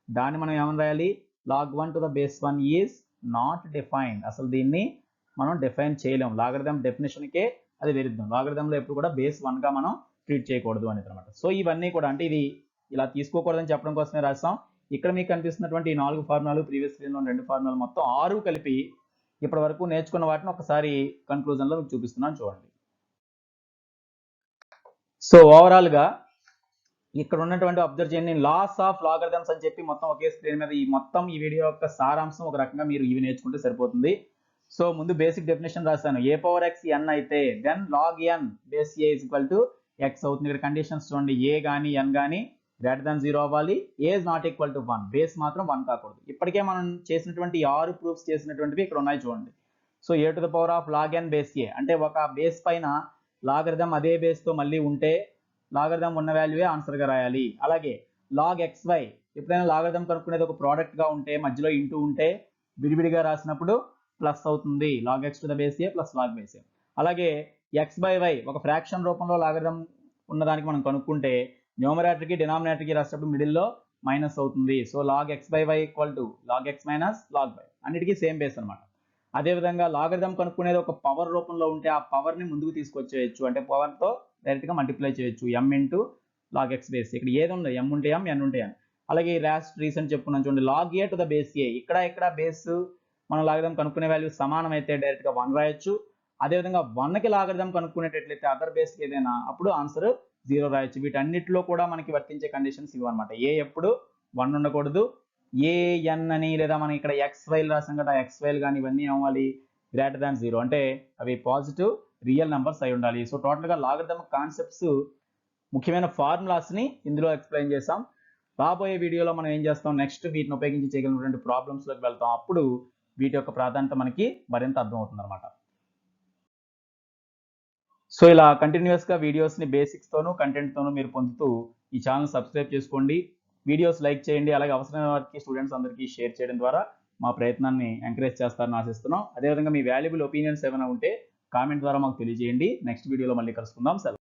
Speaker 1: దాన్ని మనం ఏమని రాయాలి, log 1 to the base 1 is not defined. అసలు దీన్ని మనం డిఫైన్ చేయలేము, లాగరిథం డెఫినేషన్కే అది విరుద్ధం. లాగరిథంలో ఎప్పుడు కూడా బేస్ 1గా మనం ట్రీట్ చేయకూడదు అనేది అనమాట. సో ఇవన్నీ కూడా అంటే ఇది ఇలా తీసుకోకూడదని చెప్పడం కోసమే రాస్తాం. ఇక్కడ మీకు కనిపిస్తున్నటువంటి ఈ 4 ఫార్ములాలు, ప్రీవియస్ లో 2 ఫార్ములాలు, మొత్తం 6 కలిపి ఇప్పటి వరకు నేర్చుకున్న వాటిని ఒకసారి కన్క్లూజన్లో మీకు చూపిస్తున్నాను చూడండి. సో ఓవరాల్ గా ఇక్కడ ఉన్నటువంటి అబ్జర్వ్ చేయండి, లాస్ ఆఫ్ లాగరిథమ్స్ అని చెప్పి మొత్తం ఒకే స్క్రీన్ మీద ఈ వీడియో యొక్క సారాంశం ఒక రకంగా మీరు ఇవి నేర్చుకుంటే సరిపోతుంది. సో ముందు బేసిక్ డెఫినేషన్ రాశాను, ఏ పవర్ ఎక్స్ ఎన్ అయితే then log n base a is equal to x అవుతుంది. ఇక్కడ కండిషన్స్ చూడండి, ఏ కానీ ఎన్ కానీ గ్రేటర్ దాన్ 0 అవ్వాలి, A is not equal to 1, base మాత్రం 1 కాకూడదు. ఇప్పటికే మనం చేసినటువంటి 6 ప్రూఫ్స్ చేసినటువంటివి ఇక్కడ ఉన్నాయి చూడండి. So a to the power of log n base a అంటే ఒక బేస్ పైన లాగరిథం అదే బేస్ తో మళ్ళీ ఉంటే లాగరిథం ఉన్న వాల్యూవే ఆన్సర్ గా రాయాలి. అలాగే లాగ్ ఎక్స్ వై ఎప్పుడైనా లాగరిథం కనుక్కునేది ఒక ప్రోడక్ట్ గా ఉంటే మధ్యలో ఇంటూ ఉంటే విడివిడిగా రాసినప్పుడు ప్లస్ అవుతుంది, log x to the base a plus log base a. అలాగే ఎక్స్ బై వై ఒక ఫ్రాక్షన్ రూపంలో లాగరిథం ఉన్నదానికి మనం కనుక్కుంటే న్యూమరేటర్ కి డినామినేటర్ కి రాసేటప్పుడు మిడిల్లో మైనస్ అవుతుంది. So log x by y equal to log x minus log y, అన్నిటికీ సేమ్ బేస్ అనమాట. అదేవిధంగా లాగరిథం కనుక్కునేది ఒక పవర్ రూపంలో ఉంటే ఆ పవర్ ని ముందుకు తీసుకొచ్చేయచ్చు, అంటే పవర్ తో డైరెక్ట్ గా మల్టిప్లై చేయొచ్చు, m into log x base. ఇక్కడ ఏది ఉండదు, m ఉంటే m, n ఉంటే n. అలాగే రీసెంట్ చెప్పుకున్నాం చూడండి, log a to the base a, ఇక్కడ బేస్ మనం లాగరిథం కనుక్కునే వాల్యూ సమానం అయితే డైరెక్ట్ గా 1 రాయొచ్చు. అదేవిధంగా 1కి లాగరిథం కనుక్కునేటట్లయితే అదర్ బేస్ ఏదైనా అప్పుడు ఆన్సర్ 0 రాయొచ్చు. వీటన్నిటిలో కూడా మనకి వర్తించే కండిషన్స్ ఇవి అనమాట. ఏ ఎప్పుడు 1 ఉండకూడదు, ఏఎన్ అని లేదా మనం ఇక్కడ ఎక్స్ వైల్ రాసాం కదా, ఎక్స్ వైల్ కానీ ఇవన్నీ ఏమవ్వాలి, గ్రేటర్ దాన్ 0 అంటే అవి పాజిటివ్ రియల్ నెంబర్స్ అయి ఉండాలి. సో టోటల్ గా లాగరిథం కాన్సెప్ట్స్ ముఖ్యమైన ఫార్ములాస్ ని ఇందులో ఎక్స్ప్లెయిన్ చేసాం. రాబోయే వీడియోలో మనం ఏం చేస్తాం, నెక్స్ట్ వీటిని ఉపయోగించి చేయగలిగినటువంటి ప్రాబ్లమ్స్ లోకి వెళ్తాం. అప్పుడు వీటి యొక్క ప్రాధాన్యత మనకి మరింత అర్థం అవుతుంది అనమాట. సో ఇలా కంటిన్యూస్ గా వీడియోస్ ని బేసిక్స్ తోను కంటెంట్ తోను మీరు పొందుతూ ఈ ఛానల్ సబ్స్క్రైబ్ చేసుకోండి, వీడియోస్ లైక్ చేయండి. అలాగే అవసరమైన వారికి స్టూడెంట్స్ అందరికీ షేర్ చేయడం ద్వారా మా ప్రయత్నాన్ని ఎంకరేజ్ చేస్తారని ఆశిస్తున్నాం. అదేవిధంగా మీ వాల్యుబుల్ ఒపీనియన్స్ ఏమైనా ఉంటే కామెంట్ ద్వారా మాకు తెలియజేయండి. నెక్స్ట్ వీడియోలో మళ్ళీ కలుసుకుందాం. సెలవు.